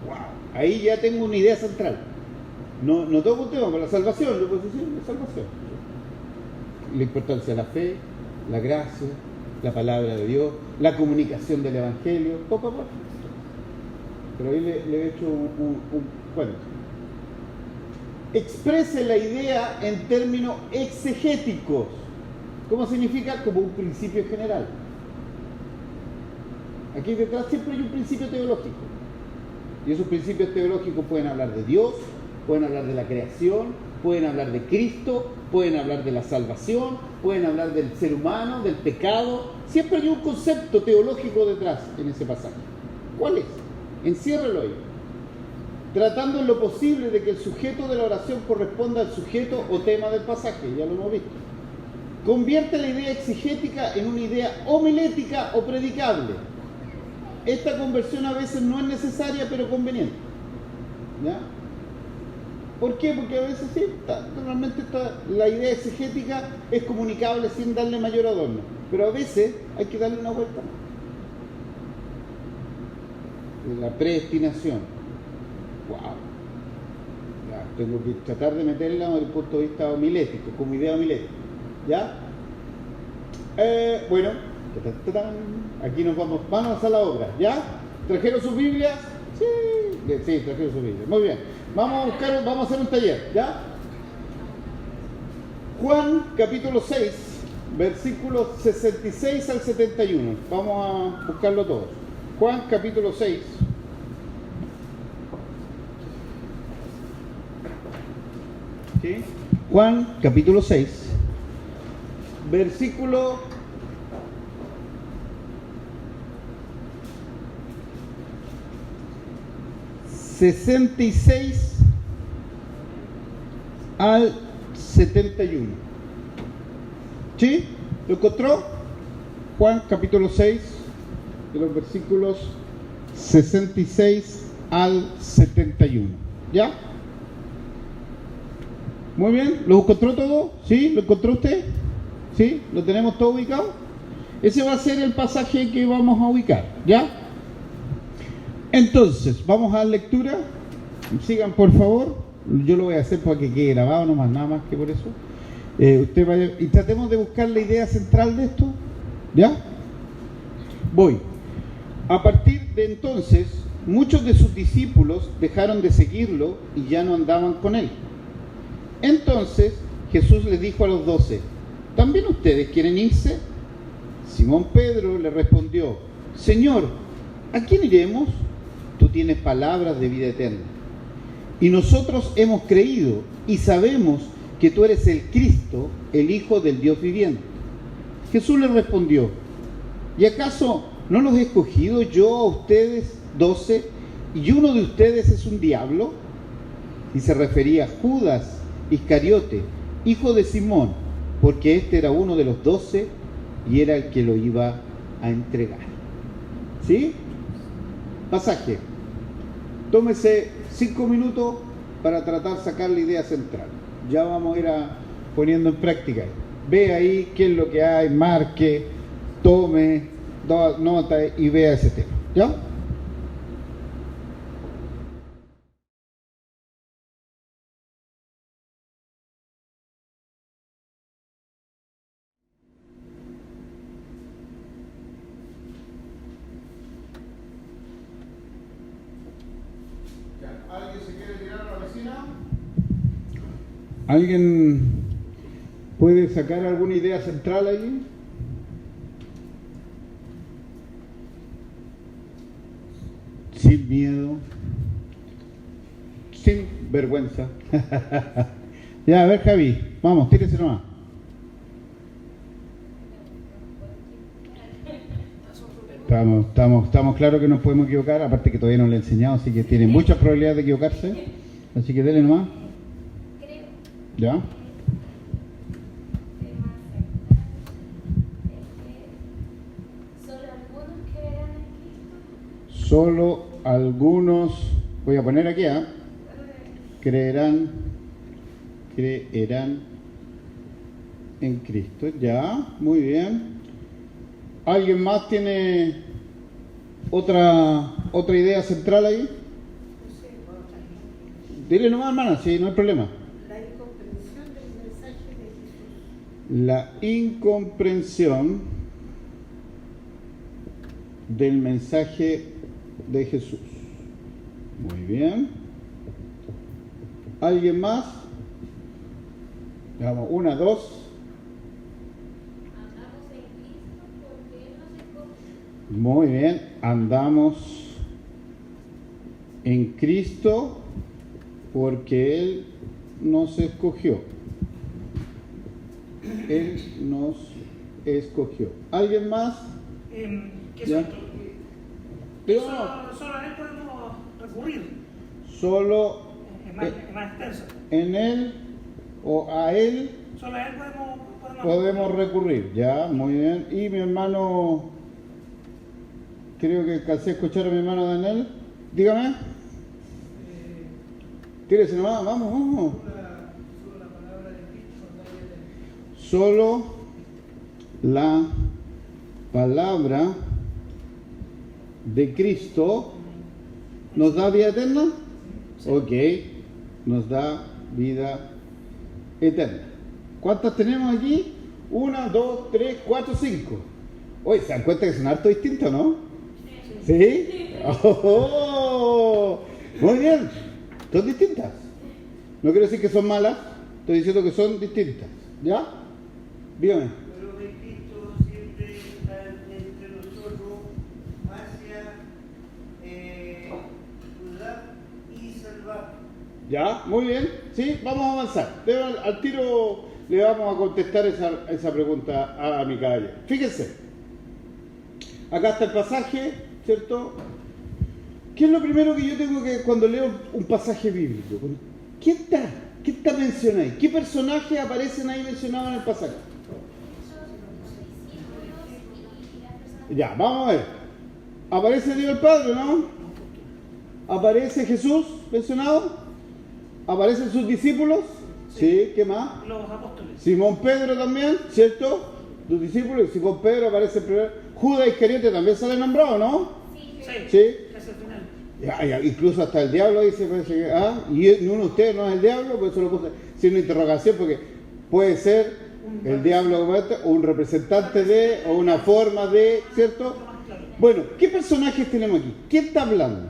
Wow. Ahí ya tengo una idea central. No toco un tema, pero la salvación, yo puedo decir la salvación. La importancia de la fe, la gracia, la palabra de Dios, la comunicación del Evangelio, poco a poco. Pero ahí le he hecho un cuento. Exprese la idea en términos exegéticos. ¿Cómo significa? Como un principio general. Aquí detrás siempre hay un principio teológico. Y esos principios teológicos pueden hablar de Dios, pueden hablar de la creación, pueden hablar de Cristo, pueden hablar de la salvación, pueden hablar del ser humano, del pecado. Siempre hay un concepto teológico detrás en ese pasaje. ¿Cuál es? Enciérralo ahí. Tratando en lo posible de que el sujeto de la oración corresponda al sujeto o tema del pasaje, ya lo hemos visto. Convierte la idea exegética en una idea homilética o predicable. Esta conversión a veces no es necesaria, pero conveniente. ¿Ya? ¿Por qué? Porque a veces sí, normalmente la idea exegética es comunicable sin darle mayor adorno, pero a veces hay que darle una vuelta más. La predestinación. Wow. Ya, tengo que tratar de meterla desde el punto de vista homilético, como idea homilética. ¿Ya? Bueno, aquí nos vamos a la obra. ¿Ya? ¿Trajeron sus Biblias? Sí, trajeron sus Biblias. Muy bien. Vamos a hacer un taller. ¿Ya? Juan capítulo 6, versículos 66 al 71. Vamos a buscarlo todos. Juan capítulo 6. ¿Sí? Juan capítulo 6, versículo 66 al 71. ¿Sí? ¿Lo encontró? Juan capítulo 6, de los versículos 66 al 71. ¿Ya? Muy bien, ¿lo encontró todo? ¿Sí? ¿Lo encontró usted? ¿Sí? ¿Lo tenemos todo ubicado? Ese va a ser el pasaje que vamos a ubicar, ¿ya? Entonces, vamos a la lectura. Sigan, por favor. Yo lo voy a hacer para que quede grabado, nomás, nada más que por eso. Usted vaya, y tratemos de buscar la idea central de esto, ¿ya? Voy. A partir de entonces, muchos de sus discípulos dejaron de seguirlo y ya no andaban con él. Entonces Jesús les dijo a los 12, ¿también ustedes quieren irse? Simón Pedro le respondió, Señor, ¿a quién iremos? Tú tienes palabras de vida eterna. Y nosotros hemos creído y sabemos que tú eres el Cristo, el Hijo del Dios viviente. Jesús le respondió, ¿y acaso no los he escogido yo a ustedes 12 y uno de ustedes es un diablo? Y se refería a Judas Iscariote, hijo de Simón, porque este era uno de los 12 y era el que lo iba a entregar. ¿Sí? Pasaje. Tómese 5 minutos para tratar de sacar la idea central. Ya vamos a ir poniendo en práctica. Ve ahí qué es lo que hay, marque, tome nota y vea ese tema. ¿Ya? ¿Alguien se quiere tirar a la vecina? ¿Alguien puede sacar alguna idea central allí? Sin miedo, sin vergüenza. Ya, a ver, Javi, vamos, tírese nomás. Estamos claros que nos podemos equivocar, aparte que todavía no le he enseñado, así que tiene muchas probabilidades de equivocarse. Así que dele nomás. Creo ¿Ya? que más central es que solo algunos creerán en Cristo. Solo algunos, voy a poner aquí, creerán en Cristo. Ya, muy bien. ¿Alguien más tiene otra idea central ahí? Dile nomás, hermana, sí, no hay problema. La incomprensión del mensaje de Jesús. La incomprensión del mensaje de Jesús. Muy bien. ¿Alguien más? Vamos, 1, 2. Muy bien, andamos en Cristo porque Él nos escogió. Él nos escogió. ¿Alguien más? ¿Qué Ya. es esto? Pero Solo a él podemos recurrir. solo Es más extenso. en Él o a Él Solo a él podemos recurrir. Ya, muy bien. Y mi hermano, creo que alcancé a escuchar a mi hermano Daniel. Dígame. Tírese nomás, vamos. Solo la palabra de Cristo nos da vida eterna. Ok, nos da vida eterna. ¿Cuántas tenemos aquí? 1, 2, 3, 4, 5. Oye, ¿se dan cuenta que son harto distintos, no? ¿Sí? Oh, muy bien. Son distintas. No quiero decir que son malas, estoy diciendo que son distintas. ¿Ya? Dígame. Pero de Cristo siempre está entre nosotros hacia cuidar y salvar. ¿Ya? Muy bien. Sí, vamos a avanzar. Al tiro le vamos a contestar esa pregunta a mi caballero. Fíjense. Acá está el pasaje, ¿cierto? ¿Qué es lo primero que yo tengo que cuando leo un pasaje bíblico? ¿Qué está mencionado ahí? ¿Qué personajes aparecen ahí mencionados en el pasaje? Ya, vamos a ver. ¿Aparece Dios el Padre, no? ¿Aparece Jesús mencionado? ¿Aparecen sus discípulos? ¿Sí? ¿Qué más? Los apóstoles. Simón Pedro también, ¿cierto? Tus discípulos, Simón Pedro aparece primero. Judas Iscariote también sale nombrado, ¿no? Sí. Sí. Es el final. Ya, incluso hasta el diablo dice, parece que, y uno de ustedes no es el diablo, por eso lo puse sin una interrogación, porque puede ser el diablo o un representante de, o una forma de, ¿cierto? Bueno, ¿qué personajes tenemos aquí? ¿Quién está hablando?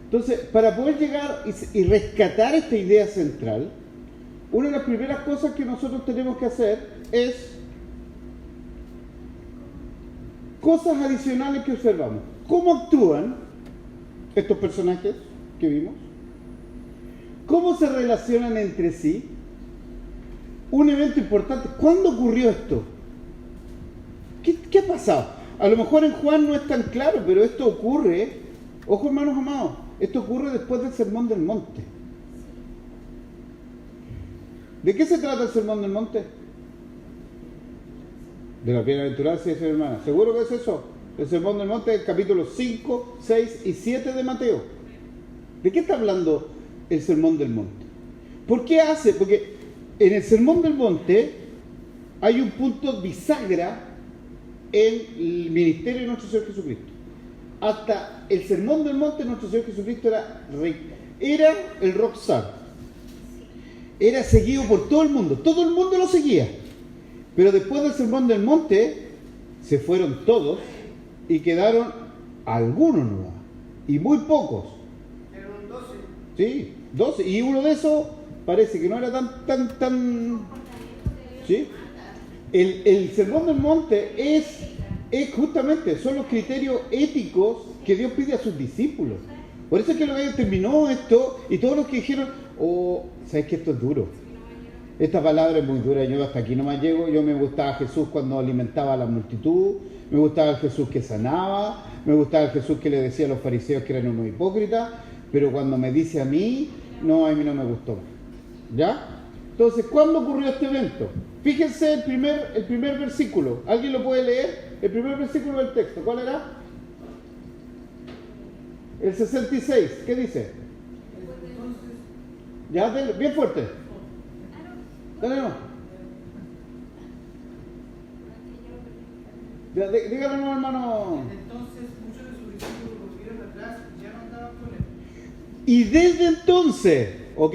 Entonces, para poder llegar y rescatar esta idea central, una de las primeras cosas que nosotros tenemos que hacer es cosas adicionales que observamos. ¿Cómo actúan estos personajes que vimos? ¿Cómo se relacionan entre sí? Un evento importante. ¿Cuándo ocurrió esto? ¿Qué ha pasado? A lo mejor en Juan no es tan claro, pero esto ocurre, ojo hermanos amados, esto ocurre después del Sermón del Monte. ¿De qué se trata el Sermón del Monte? De la bienaventuranza, dice mi hermana. ¿Seguro que es eso? El Sermón del Monte, capítulos 5, 6 y 7 de Mateo. ¿De qué está hablando el Sermón del Monte? ¿Por qué hace? Porque en el Sermón del Monte hay un punto bisagra en el ministerio de nuestro Señor Jesucristo. Hasta el Sermón del Monte, nuestro Señor Jesucristo era el rockstar. Era seguido por todo el mundo lo seguía. Pero después del Sermón del Monte se fueron todos y quedaron algunos nomás, y muy pocos. Fueron 12. Sí, 12, y uno de esos parece que no era tan... ¿Sí? El Sermón del Monte es justamente, son los criterios éticos que Dios pide a sus discípulos. Por eso es que luego terminó esto, y todos los que dijeron, ¿sabes que esto es duro? Esta palabra es muy dura, yo hasta aquí nomás llego. Yo me gustaba Jesús cuando alimentaba a la multitud, me gustaba el Jesús que sanaba, me gustaba el Jesús que le decía a los fariseos que eran unos hipócritas, pero cuando me dice a mí no me gustó. ¿Ya? Entonces, ¿cuándo ocurrió este evento? Fíjense el primer versículo. ¿Alguien lo puede leer? El primer versículo del texto. ¿Cuál era? El 66. ¿Qué dice? Ya, bien fuerte. Dale, no. Ya, dígalo, no, hermano. Entonces muchos de sus discípulos volvieron atrás y ya no andaban con él. Y desde entonces, ok,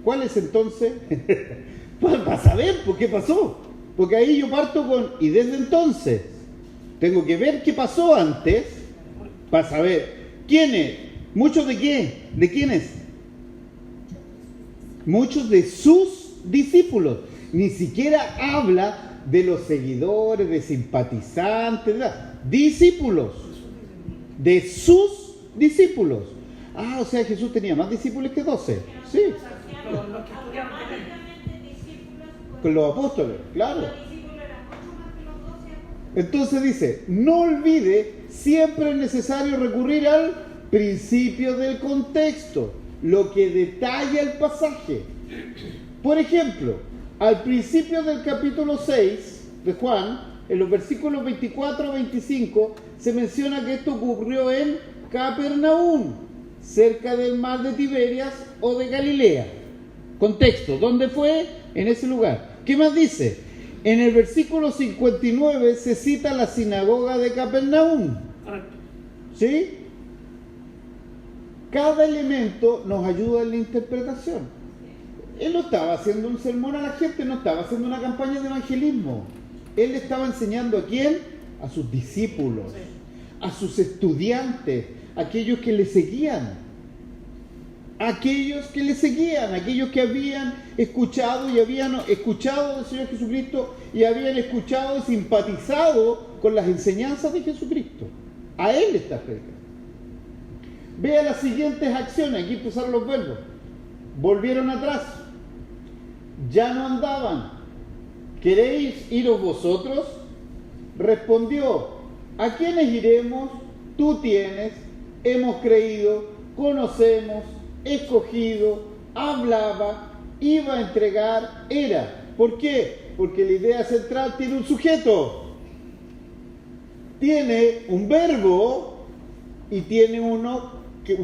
¿cuál es entonces? Para saber por qué pasó. Porque ahí yo parto con, y desde entonces, tengo que ver qué pasó antes para saber quiénes, muchos de qué, de quiénes. Muchos de sus discípulos. Ni siquiera habla de los seguidores, de simpatizantes, ¿verdad? Discípulos. De sus discípulos. O sea, Jesús tenía más discípulos que 12. Sí. Los que estudiaban con él. Con los apóstoles, claro. Entonces dice, no olvide, siempre es necesario recurrir al principio del contexto, lo que detalla el pasaje. Por ejemplo, al principio del capítulo 6 de Juan, en los versículos 24 a 25, se menciona que esto ocurrió en Capernaum, cerca del mar de Tiberias o de Galilea. Contexto, ¿dónde fue? En ese lugar. ¿Qué más dice? En el versículo 59 se cita la sinagoga de Capernaum. Correcto. ¿Sí? Cada elemento nos ayuda en la interpretación. Él no estaba haciendo un sermón a la gente, no estaba haciendo una campaña de evangelismo. Él le estaba enseñando ¿a quién? A sus discípulos, a sus estudiantes, a aquellos que le seguían. Aquellos que le seguían, aquellos que habían escuchado y habían escuchado del Señor Jesucristo y habían escuchado y simpatizado con las enseñanzas de Jesucristo. A Él le está predicando. Vea las siguientes acciones, aquí empezaron los verbos. Volvieron atrás, ya no andaban. ¿Queréis iros vosotros? Respondió, ¿a quiénes iremos? Tú tienes, hemos creído, conocemos, escogido, hablaba, iba a entregar, era. ¿Por qué? Porque la idea central tiene un sujeto, tiene un verbo y tiene un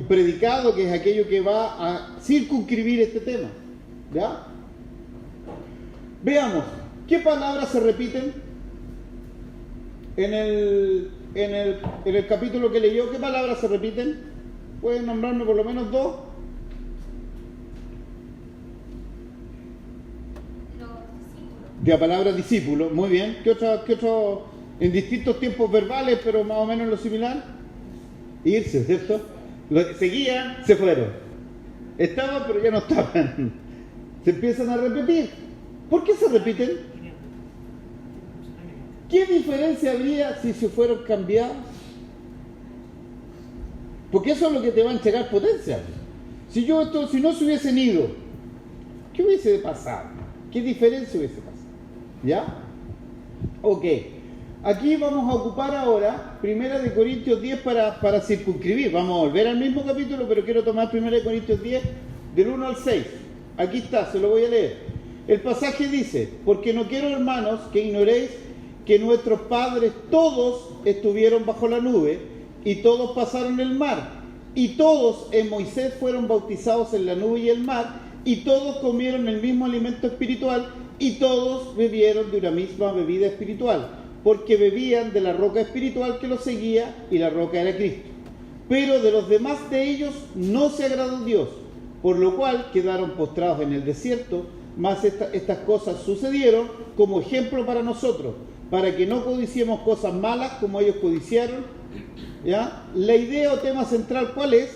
predicado, que es aquello que va a circunscribir este tema. ¿Ya? Veamos, ¿qué palabras se repiten en el capítulo que leyó? ¿Qué palabras se repiten? ¿Pueden nombrarme por lo menos dos? Los discípulos. De la palabra discípulo, muy bien. ¿Qué otro en distintos tiempos verbales, pero más o menos lo similar? Irse, ¿cierto? Seguían, se fueron. Estaban, pero ya no estaban. Se empiezan a repetir. ¿Por qué se repiten? ¿Qué diferencia habría si se fueron cambiados? Porque eso es lo que te va a entregar potencia. Si no se hubiesen ido, ¿qué hubiese pasado? ¿Qué diferencia hubiese pasado? ¿Ya? Ok. Aquí vamos a ocupar ahora 1 Corintios 10 para circunscribir. Vamos a volver al mismo capítulo, pero quiero tomar 1 Corintios 10 del 1 al 6. Aquí está, se lo voy a leer. El pasaje dice: porque no quiero, hermanos, que ignoréis que nuestros padres todos estuvieron bajo la nube y todos pasaron el mar, y todos en Moisés fueron bautizados en la nube y el mar, y todos comieron el mismo alimento espiritual, y todos bebieron de una misma bebida espiritual, porque bebían de la roca espiritual que los seguía, y la roca era Cristo. Pero de los demás de ellos no se agradó Dios, por lo cual quedaron postrados en el desierto. Mas estas cosas sucedieron como ejemplo para nosotros, para que no codiciemos cosas malas como ellos codiciaron. ¿Ya? La idea o tema central, ¿cuál es?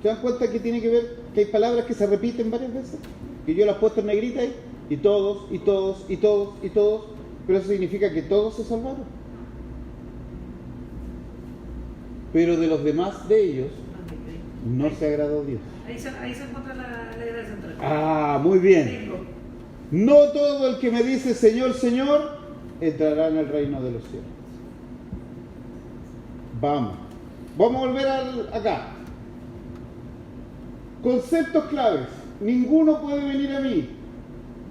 ¿Se dan cuenta que tiene que ver que hay palabras que se repiten varias veces? Que yo las he puesto en negrita ahí, y todos, y todos, y todos, y todos, pero eso significa que todos se salvaron. Pero de los demás de ellos no se agradó Dios. Ahí se encuentra la idea central. Ah, muy bien. Bingo. No todo el que me dice Señor, Señor, entrará en el reino de los cielos. Vamos a volver acá. Conceptos claves. Ninguno puede venir a mí.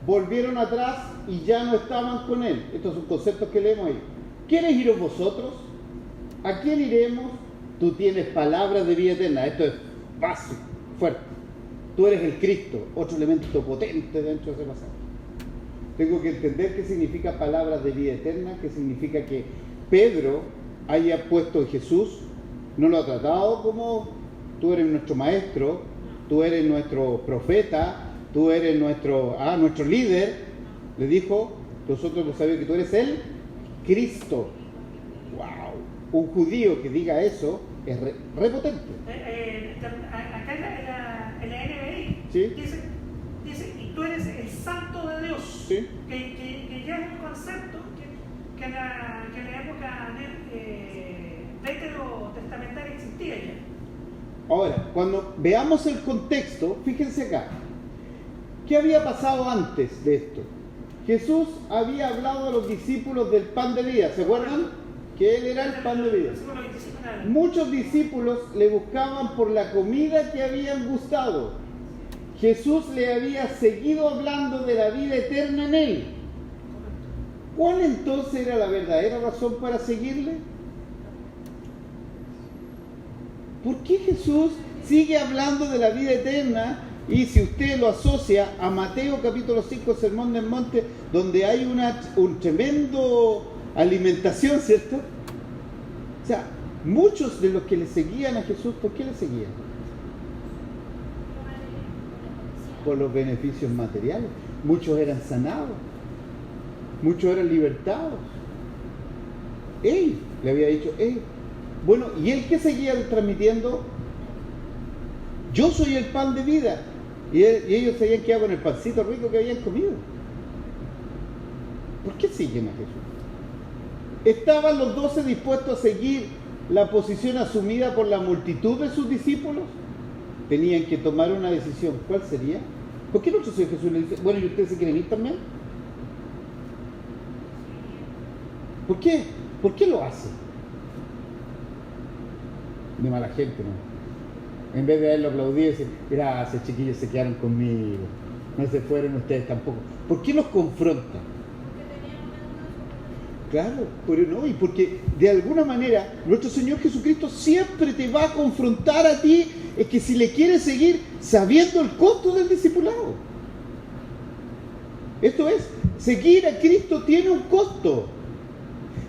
Volvieron atrás y ya no estaban con él. Estos son conceptos que leemos ahí. ¿Quieres iros vosotros? ¿A quién iremos? Tú tienes palabras de vida eterna. Esto es básico, fuerte. Tú eres el Cristo, otro elemento potente dentro de ese pasaje. Tengo que entender qué significa palabras de vida eterna, qué significa que Pedro haya puesto en Jesús, no lo ha tratado como tú eres nuestro maestro, tú eres nuestro profeta, tú eres nuestro líder. Le dijo: nosotros no sabemos que tú eres el Cristo. ¡Wow! Un judío que diga eso es repotente. Acá en la NBI ¿Sí? dice, y tú eres el santo de Dios. ¿Sí? Que ya es un concepto que en la época veterotestamentaria existía ya. Ahora, cuando veamos el contexto, fíjense acá. ¿Qué había pasado antes de esto? Jesús había hablado a los discípulos del pan de vida. ¿Se acuerdan? Que Él era el pan de vida. Versículo 25 en adelante. Muchos discípulos le buscaban por la comida que habían gustado. Jesús le había seguido hablando de la vida eterna en Él. ¿Cuál entonces era la verdadera razón para seguirle? ¿Por qué Jesús sigue hablando de la vida eterna? Y si usted lo asocia a Mateo capítulo 5, Sermón del Monte, donde hay un tremendo alimentación, ¿cierto? O sea, muchos de los que le seguían a Jesús, ¿por qué le seguían? Por los beneficios materiales. Muchos eran sanados, muchos eran libertados. Él le había dicho: bueno, ¿y él qué seguía transmitiendo? Yo soy el pan de vida. Y ellos se habían quedado con el pancito rico que habían comido. ¿Por qué siguen a Jesús? ¿Estaban los 12 dispuestos a seguir la posición asumida por la multitud de sus discípulos? Tenían que tomar una decisión. ¿Cuál sería? ¿Por qué nuestro Señor Jesús le dice: bueno, ¿y ustedes se quieren ir también? ¿Por qué? ¿Por qué lo hace? De mala gente, ¿no? En vez de haberlo aplaudido y decir: gracias, chiquillos, se quedaron conmigo, no se fueron ustedes tampoco. ¿Por qué los confronta? Claro, pero no, y porque de alguna manera nuestro Señor Jesucristo siempre te va a confrontar a ti, es que si le quieres seguir sabiendo el costo del discipulado. Esto es, seguir a Cristo tiene un costo.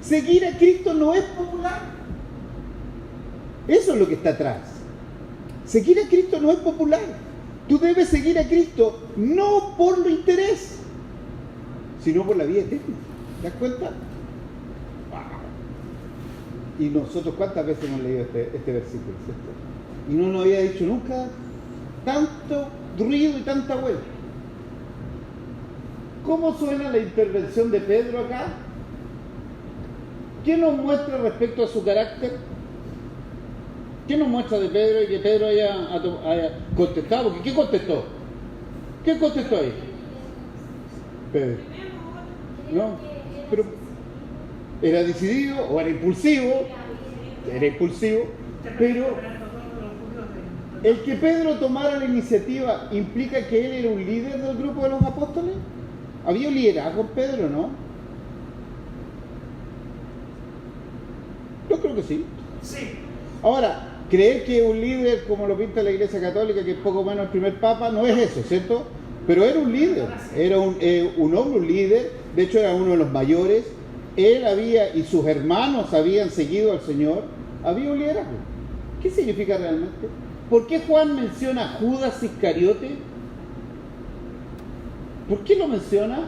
Seguir a Cristo no es popular. Eso es lo que está atrás. Seguir a Cristo no es popular. Tú debes seguir a Cristo no por lo interés, sino por la vida eterna. ¿Te das cuenta? Wow. Y nosotros, ¿cuántas veces hemos leído este versículo? ¿Cierto? Y no nos había dicho nunca tanto ruido y tanta vuelta. ¿Cómo suena la intervención de Pedro acá? ¿Qué nos muestra respecto a su carácter? ¿Qué nos muestra de Pedro y que Pedro haya contestado? Porque ¿qué contestó? ¿Qué contestó ahí? Pedro. ¿No? Pero era decidido o era impulsivo. Era impulsivo. Pero el que Pedro tomara la iniciativa implica que él era un líder del grupo de los apóstoles. ¿Había un liderazgo en Pedro, no? Yo creo que sí. Sí. Ahora, creer que un líder, como lo pinta la Iglesia Católica, que es poco menos el primer papa, no es eso, ¿cierto? Pero era un líder, era un hombre, un líder, de hecho era uno de los mayores. Él había, y sus hermanos habían seguido al Señor, había un liderazgo. ¿Qué significa realmente? ¿Por qué Juan menciona a Judas Iscariote? ¿Por qué lo menciona?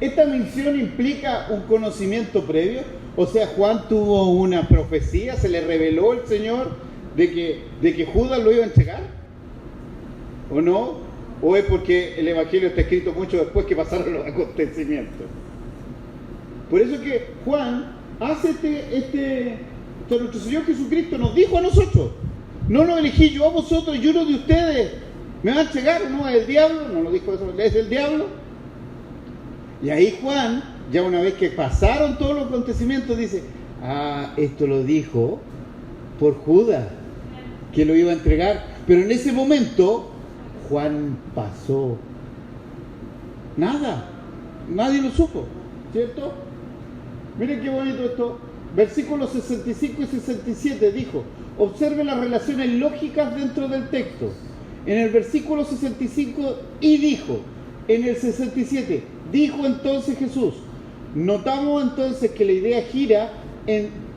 ¿Esta mención implica un conocimiento previo? O sea, Juan tuvo una profecía, se le reveló el Señor de que Judas lo iba a entregar, ¿o no? ¿O es porque el Evangelio está escrito mucho después que pasaron los acontecimientos? Por eso que Juan hace nuestro Señor Jesucristo nos dijo a nosotros: no lo elegí yo a vosotros y uno de ustedes me va a entregar, ¿no? ¿Es el diablo? No lo dijo eso, ¿es el diablo? Y ahí Juan, ya una vez que pasaron todos los acontecimientos, dice: esto lo dijo por Judas, que lo iba a entregar. Pero en ese momento Juan pasó. Nada, nadie lo supo, ¿cierto? Miren qué bonito esto. Versículos 65 y 67 dijo: observe las relaciones lógicas dentro del texto. En el versículo 65, y dijo. En el 67, dijo entonces Jesús. Notamos entonces que la idea gira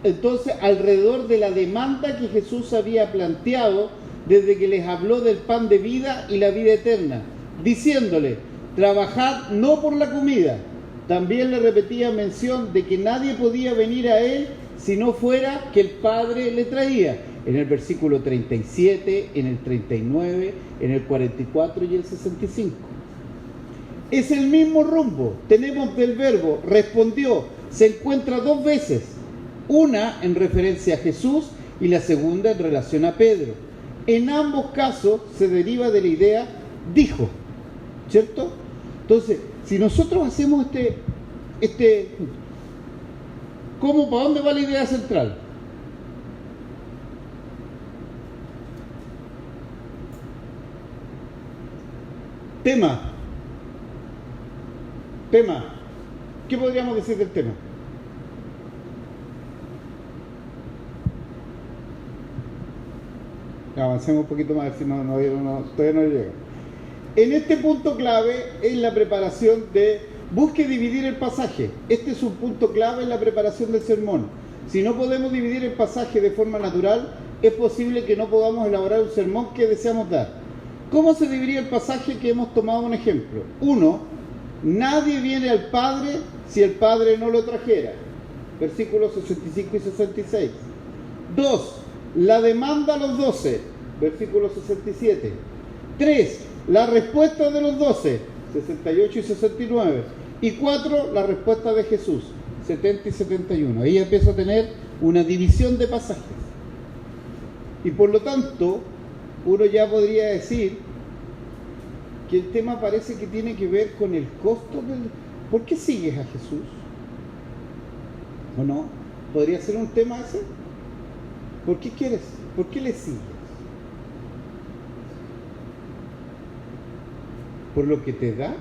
entonces alrededor de la demanda que Jesús había planteado desde que les habló del pan de vida y la vida eterna, diciéndole: trabajad no por la comida. También le repetía mención de que nadie podía venir a él si no fuera que el Padre le traía. En el versículo 37, en el 39, en el 44 y el 65. Es el mismo rumbo. Tenemos del verbo respondió, se encuentra dos veces, una en referencia a Jesús y la segunda en relación a Pedro. En ambos casos se deriva de la idea dijo, ¿cierto? Entonces, si nosotros hacemos ¿cómo, para dónde va la idea central? Tema. ¿Qué podríamos decir del tema? Avancemos un poquito más, a ver si todavía no llega. En este punto clave es la preparación busque dividir el pasaje. Este es un punto clave en la preparación del sermón. Si no podemos dividir el pasaje de forma natural, es posible que no podamos elaborar un sermón que deseamos dar. ¿Cómo se dividiría el pasaje que hemos tomado un ejemplo? 1. Nadie viene al Padre si el Padre no lo trajera. Versículos 65 y 66. 2. La demanda a los 12. Versículo 67. 3. La respuesta de los 12. 68 y 69. Y 4. La respuesta de Jesús. 70 y 71. Ahí empiezo a tener una división de pasajes. Y por lo tanto, uno ya podría decir que el tema parece que tiene que ver con el costo ¿por qué sigues a Jesús? ¿O no? ¿Podría ser un tema ese? ¿Por qué quieres? ¿Por qué le sigues? ¿Por lo que te da?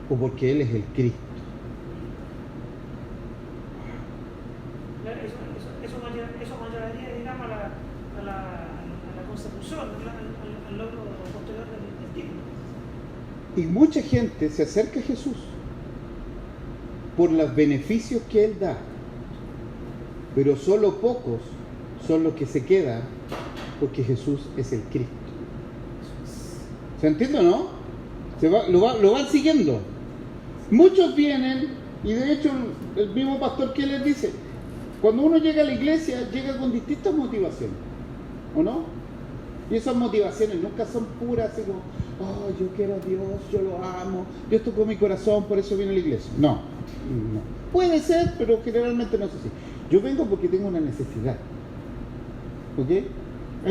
¿O porque Él es el Cristo? Eso mayoraría, digamos, a la consecución, al logro posterior del título. Y mucha gente se acerca a Jesús por los beneficios que Él da, pero solo pocos son los que se quedan porque Jesús es el Cristo. ¿Se entiende o no? Lo van siguiendo. Muchos vienen, y de hecho el mismo pastor que les dice, cuando uno llega a la iglesia, llega con distintas motivaciones, ¿o no? Y esas motivaciones nunca son puras, así como, oh, yo quiero a Dios, yo lo amo, Dios tocó mi corazón, por eso vine a la iglesia. No. Puede ser, pero generalmente no es así. Yo vengo porque tengo una necesidad. ¿Ok?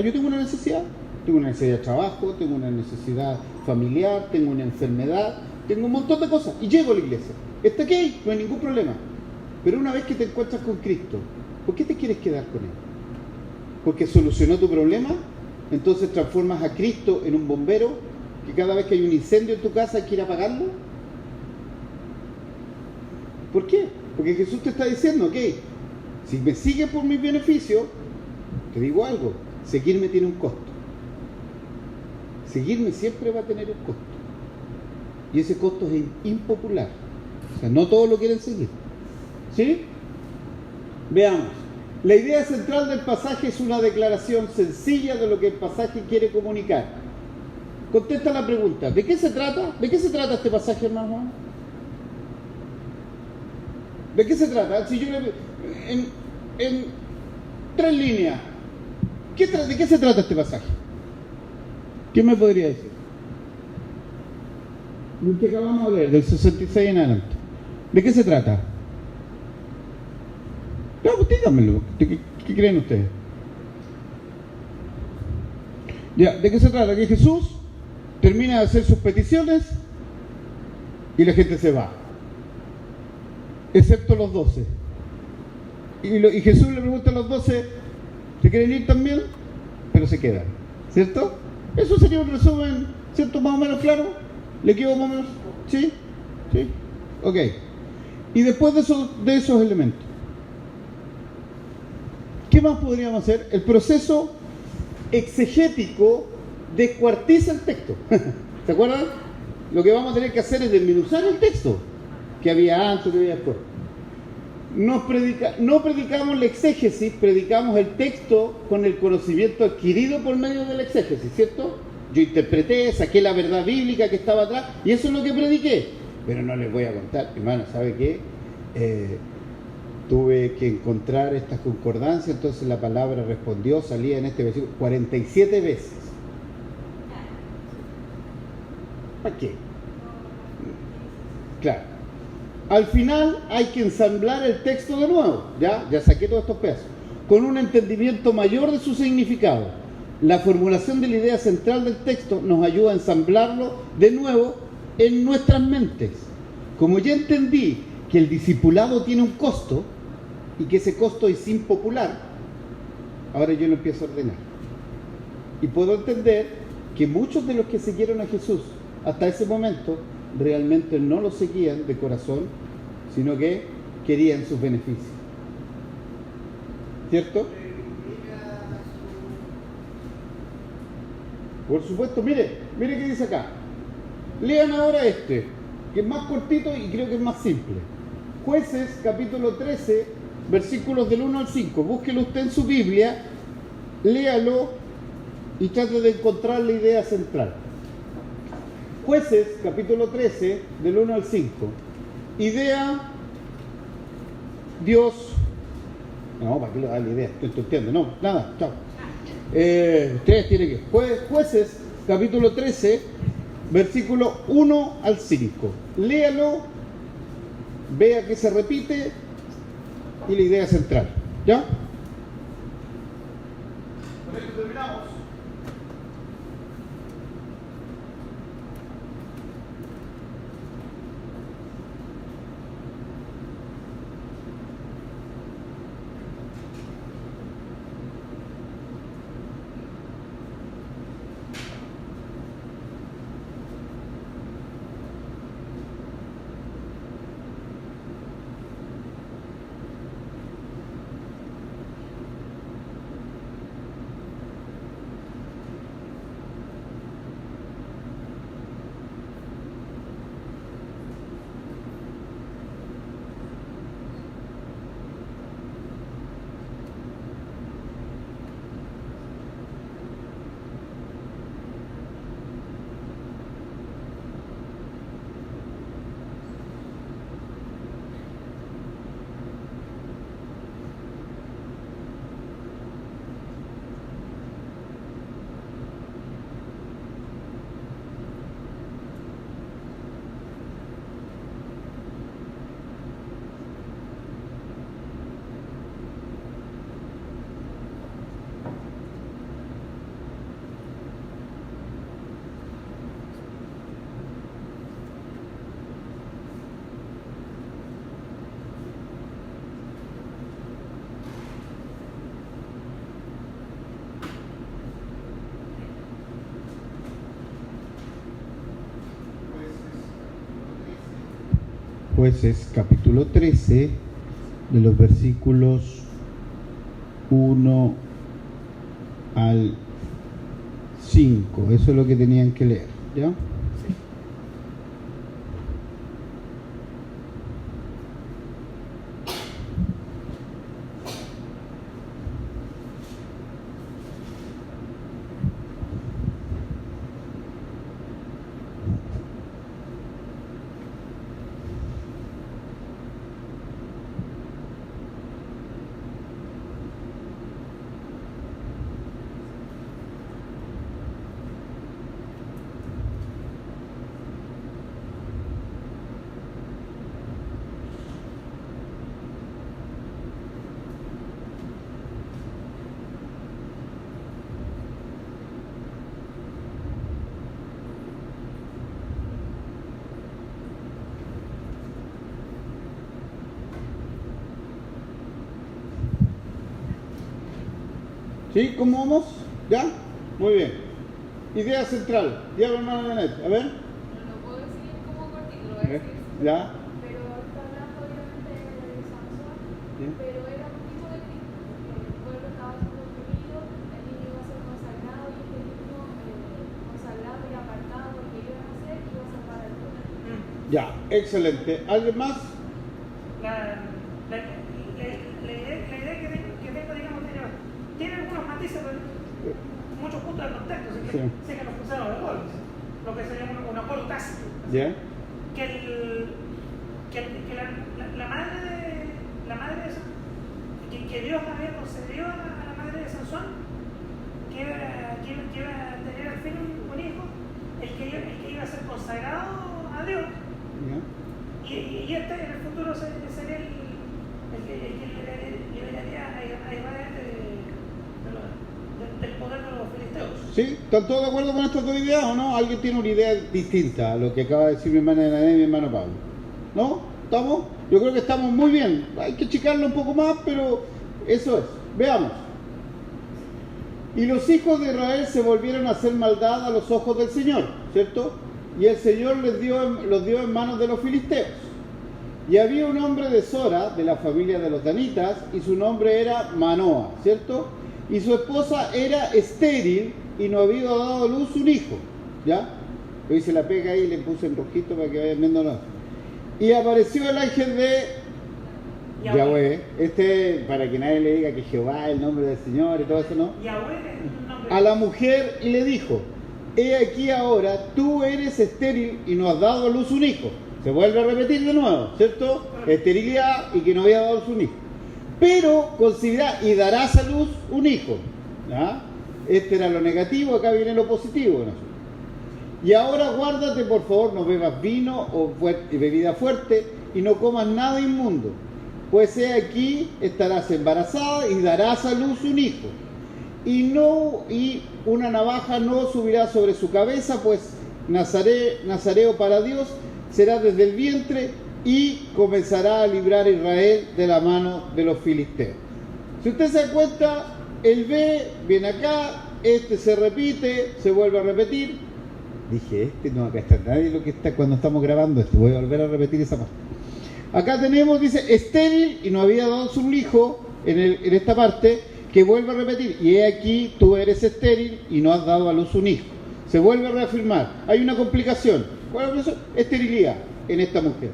Yo tengo una necesidad. Tengo una necesidad de trabajo, tengo una necesidad familiar, tengo una enfermedad, tengo un montón de cosas. Y llego a la iglesia. ¿Está aquí? No hay ningún problema. Pero una vez que te encuentras con Cristo, ¿por qué te quieres quedar con Él? ¿Porque solucionó tu problema? Entonces transformas a Cristo en un bombero que cada vez que hay un incendio en tu casa hay que ir a apagarlo. ¿Por qué? Porque Jesús te está diciendo, ok, si me sigues por mis beneficios, te digo algo, seguirme tiene un costo. Seguirme siempre va a tener un costo. Y ese costo es impopular. O sea, no todos lo quieren seguir. ¿Sí? Veamos. La idea central del pasaje es una declaración sencilla de lo que el pasaje quiere comunicar. Contesta la pregunta, ¿de qué se trata? ¿De qué se trata este pasaje, hermano? ¿De qué se trata? Si yo en 3 líneas, ¿de qué se trata este pasaje? ¿Qué me podría decir? Lo que acabamos de leer, del 66 en adelante. ¿De qué se trata? No, pues díganmelo. ¿Qué creen ustedes? Ya, ¿de qué se trata? Que Jesús termina de hacer sus peticiones y la gente se va. Excepto los 12. Y Jesús le pregunta a los 12, ¿se quieren ir también? Pero se quedan. ¿Cierto? Eso sería un resumen, ¿cierto? Más o menos claro. ¿Le quedó más o menos? ¿Sí? ¿Sí? Ok. Y después de esos elementos, ¿qué más podríamos hacer? El proceso exegético descuartiza el texto. ¿Se acuerdan? Lo que vamos a tener que hacer es desmenuzar el texto que había antes, que había después. No predicamos la exégesis, predicamos el texto con el conocimiento adquirido por medio de la exégesis, ¿cierto? Yo interpreté, saqué la verdad bíblica que estaba atrás y eso es lo que prediqué. Pero no les voy a contar, hermano, ¿sabe qué? Tuve que encontrar estas concordancias, entonces la palabra respondió, salía en este versículo 47 veces. ¿Para qué? Claro. Al final hay que ensamblar el texto de nuevo, ya saqué todos estos pedazos, con un entendimiento mayor de su significado. La formulación de la idea central del texto nos ayuda a ensamblarlo de nuevo en nuestras mentes. Como ya entendí que el discipulado tiene un costo y que ese costo es impopular, ahora yo lo empiezo a ordenar. Y puedo entender que muchos de los que siguieron a Jesús hasta ese momento realmente no lo seguían de corazón, sino que querían sus beneficios. ¿Cierto? Por supuesto, mire qué dice acá. Lean ahora que es más cortito y creo que es más simple. Jueces, capítulo 13, versículos del 1 al 5. Búsquelo usted en su Biblia, léalo y trate de encontrar la idea central. Jueces, capítulo 13, del 1 al 5. Idea, Dios... No, ¿para qué le da la idea? Estoy tonteando. No, nada, chao. Ustedes tienen que... Jueces, capítulo 13, versículo 1 al 5. Léalo, vea que se repite y la idea central. ¿Ya? Con esto terminamos. Jueces capítulo 13, de los versículos 1 al 5. Eso es lo que tenían que leer, ¿ya? ¿Sí? ¿Cómo vamos? ¿Ya? Muy bien. Idea central. Ya, hermano Janet. A ver. No puedo decir como cortito, lo voy a decir. ¿Ya? Pero está hablando obviamente de Sansón, ¿Sí? pero era un tipo de Cristo. El pueblo estaba siendo oprimido, el niño iba a ser consagrado y este niño consagrado y apartado, lo que iba a hacer, iba a salvar al pueblo. Ya, excelente. ¿Alguien más? La idea que tengo, digamos, tiene algunos matices, pero muchos puntos de contexto. Sí. Sé que nos pusieron de gol, lo que sería un acuerdo tácito. ¿Ya? Que la madre de Sansón, que Dios había concedido a la madre de Sansón, que iba a tener al fin un hijo, el que iba a ser consagrado a Dios. ¿Ya? Y este en el futuro sería el que liberaría a Israel del poder de los filisteos. ¿Sí? ¿Están todos de acuerdo con estas dos ideas o no? ¿Alguien tiene una idea distinta a lo que acaba de decir mi hermana Nané y mi hermano Pablo? ¿No? ¿Estamos? Yo creo que estamos muy bien. Hay que checarlo un poco más, pero eso es. Veamos. Y los hijos de Israel se volvieron a hacer maldad a los ojos del Señor, ¿cierto? Y el Señor los dio en manos de los filisteos. Y había un hombre de Sora, de la familia de los danitas, y su nombre era Manoa, ¿cierto? Y su esposa era estéril y no había dado a luz un hijo, ¿ya? Yo hice la pega ahí y le puse en rojito para que vayan viéndolo. Y apareció el ángel de Yahweh, para que nadie le diga que Jehová es el nombre del Señor y todo eso, ¿no? Yahweh es un nombre. A la mujer y le dijo: he aquí ahora, tú eres estéril y no has dado a luz un hijo. Se vuelve a repetir de nuevo, ¿cierto? Esterilidad y que no había dado a luz un hijo. Pero considera y darás a luz un hijo. ¿Ya? Este era lo negativo, acá viene lo positivo, ¿no? Y ahora guárdate, por favor, no bebas vino o bebida fuerte y no comas nada inmundo. Pues he aquí, estarás embarazada y darás a luz un hijo. Y una navaja no subirá sobre su cabeza, pues nazareo para Dios será desde el vientre y comenzará a librar a Israel de la mano de los filisteos. Si usted se da cuenta, el B viene acá, este se repite, se vuelve a repetir. Dije, no, acá está nadie lo que está cuando estamos grabando esto, voy a volver a repetir esa parte. Acá tenemos, dice, estéril y no había dado su hijo en esta parte, que vuelve a repetir, y he aquí, tú eres estéril y no has dado a luz un hijo. Se vuelve a reafirmar, hay una complicación. ¿Cuál es eso? Esterilidad en esta mujer.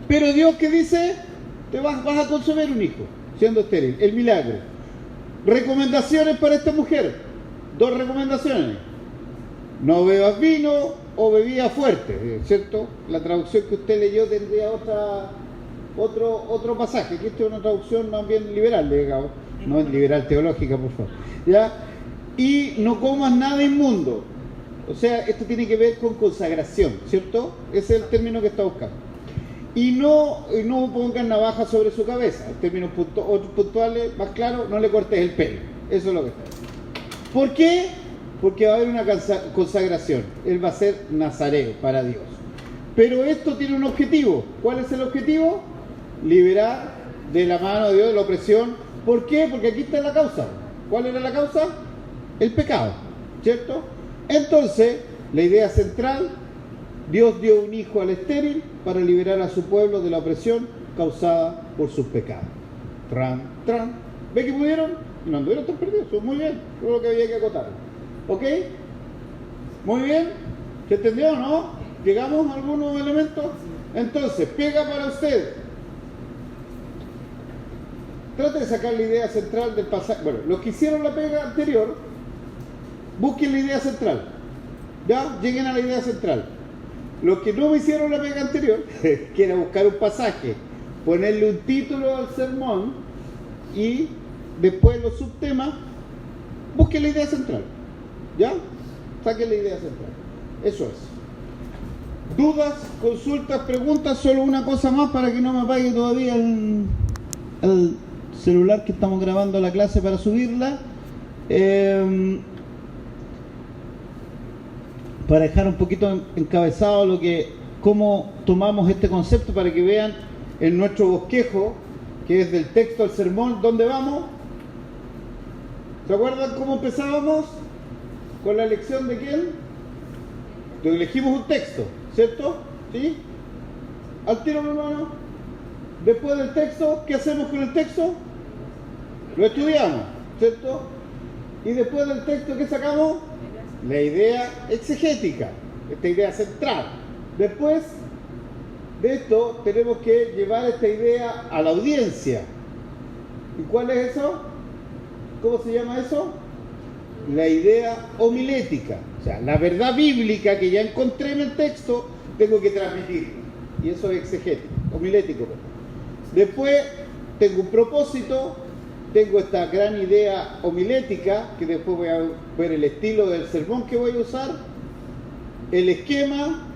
Pero Dios, ¿qué dice? Te vas a concebir un hijo, siendo estéril, el milagro. Recomendaciones para esta mujer, 2 recomendaciones. No bebas vino o bebida fuerte, ¿cierto? La traducción que usted leyó tendría otro pasaje, que esta es una traducción más bien liberal, digamos, no es liberal teológica, por favor. ¿Ya? Y no comas nada inmundo. O sea, esto tiene que ver con consagración, ¿cierto? Ese es el término que está buscando. Y no pongas navaja sobre su cabeza. En términos otros puntuales, más claros, no le cortes el pelo. Eso es lo que está. ¿Por qué? Porque va a haber una consagración. Él va a ser nazareo para Dios. Pero esto tiene un objetivo. ¿Cuál es el objetivo? Liberar de la mano de Dios la opresión. ¿Por qué? Porque aquí está la causa. ¿Cuál era la causa? El pecado, ¿cierto? Entonces, la idea central Dios dio un hijo al estéril para liberar a su pueblo de la opresión causada por sus pecados. Tran, tran. ¿Ve que pudieron? No anduvieron tan perdidos. Muy bien. Fue lo que había que acotar. ¿Ok? Muy bien. ¿Se entendió o no? ¿Llegamos a algunos elementos? Entonces, pega para usted. Trate de sacar la idea central del pasaje. Bueno, los que hicieron la pega anterior, busquen la idea central. ¿Ya? Lleguen a la idea central. Los que no me hicieron la pega anterior, que era buscar un pasaje, ponerle un título al sermón y después los subtemas, busquen la idea central. ¿Ya? Saquen la idea central. Eso es. Dudas, consultas, preguntas, solo una cosa más para que no me apague todavía el celular que estamos grabando la clase para subirla. Para dejar un poquito encabezado cómo tomamos este concepto para que vean en nuestro bosquejo, que es del texto al sermón, ¿dónde vamos? ¿Se acuerdan cómo empezábamos? ¿Con la elección de quién? Entonces elegimos un texto, ¿cierto? ¿Sí? Al tiro, hermano. Después del texto, ¿qué hacemos con el texto? Lo estudiamos, ¿cierto? Y después del texto, ¿qué sacamos? La idea exegética, esta idea central. Después de esto, tenemos que llevar esta idea a la audiencia. ¿Y cuál es eso? ¿Cómo se llama eso? La idea homilética. O sea, la verdad bíblica que ya encontré en el texto, tengo que transmitirla. Y eso es exegético, homilético. Después, tengo un propósito. Tengo esta gran idea homilética, que después voy a ver el estilo del sermón que voy a usar, el esquema,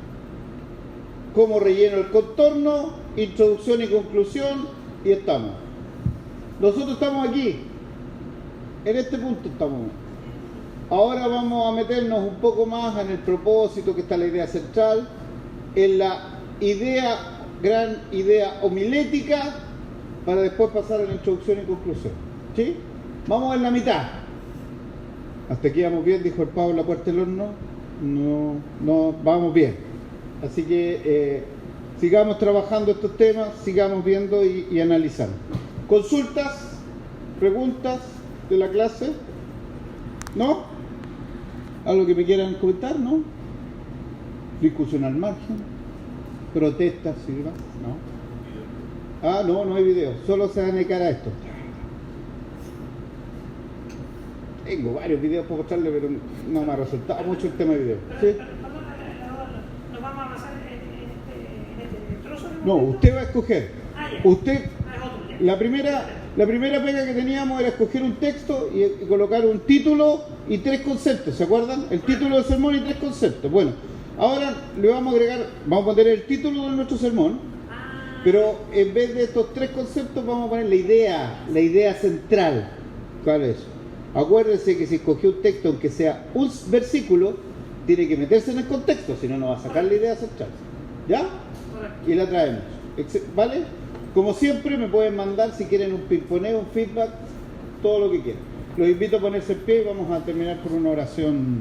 cómo relleno el contorno, introducción y conclusión, y estamos. Nosotros estamos aquí, en este punto estamos. Ahora vamos a meternos un poco más en el propósito, que está la idea central, en la gran idea homilética, para después pasar a la introducción y conclusión. ¿Sí? Vamos en la mitad. Hasta aquí vamos bien, dijo el Pablo, la puerta del horno. No, vamos bien. Así que sigamos trabajando estos temas, sigamos viendo y analizando. ¿Consultas? ¿Preguntas de la clase? ¿No? ¿Algo que me quieran comentar? ¿No? ¿Discusión al margen? ¿Protestas y demás? ¿No? Ah, no hay video, solo se van a dedicar a esto. Tengo varios videos para mostrarle, pero no me ha resultado mucho el tema de video. ¿Sí? ¿Nos vamos a pasar en este trozo? No, usted va a escoger. Usted, Es otro, ya. la primera pega que teníamos era escoger un texto y colocar un título y 3 conceptos, ¿se acuerdan? El título del sermón y 3 conceptos. Bueno, ahora le vamos a agregar, vamos a poner el título de nuestro sermón, pero en vez de estos 3 conceptos vamos a poner la idea central. ¿Cuál es? Acuérdense que si escogió un texto, aunque sea un versículo, tiene que meterse en el contexto, si no, no va a sacar la idea central. ¿Ya? Y la traemos. ¿Vale? Como siempre, me pueden mandar, si quieren, un pimponeo, un feedback, todo lo que quieran. Los invito a ponerse en pie y vamos a terminar por una oración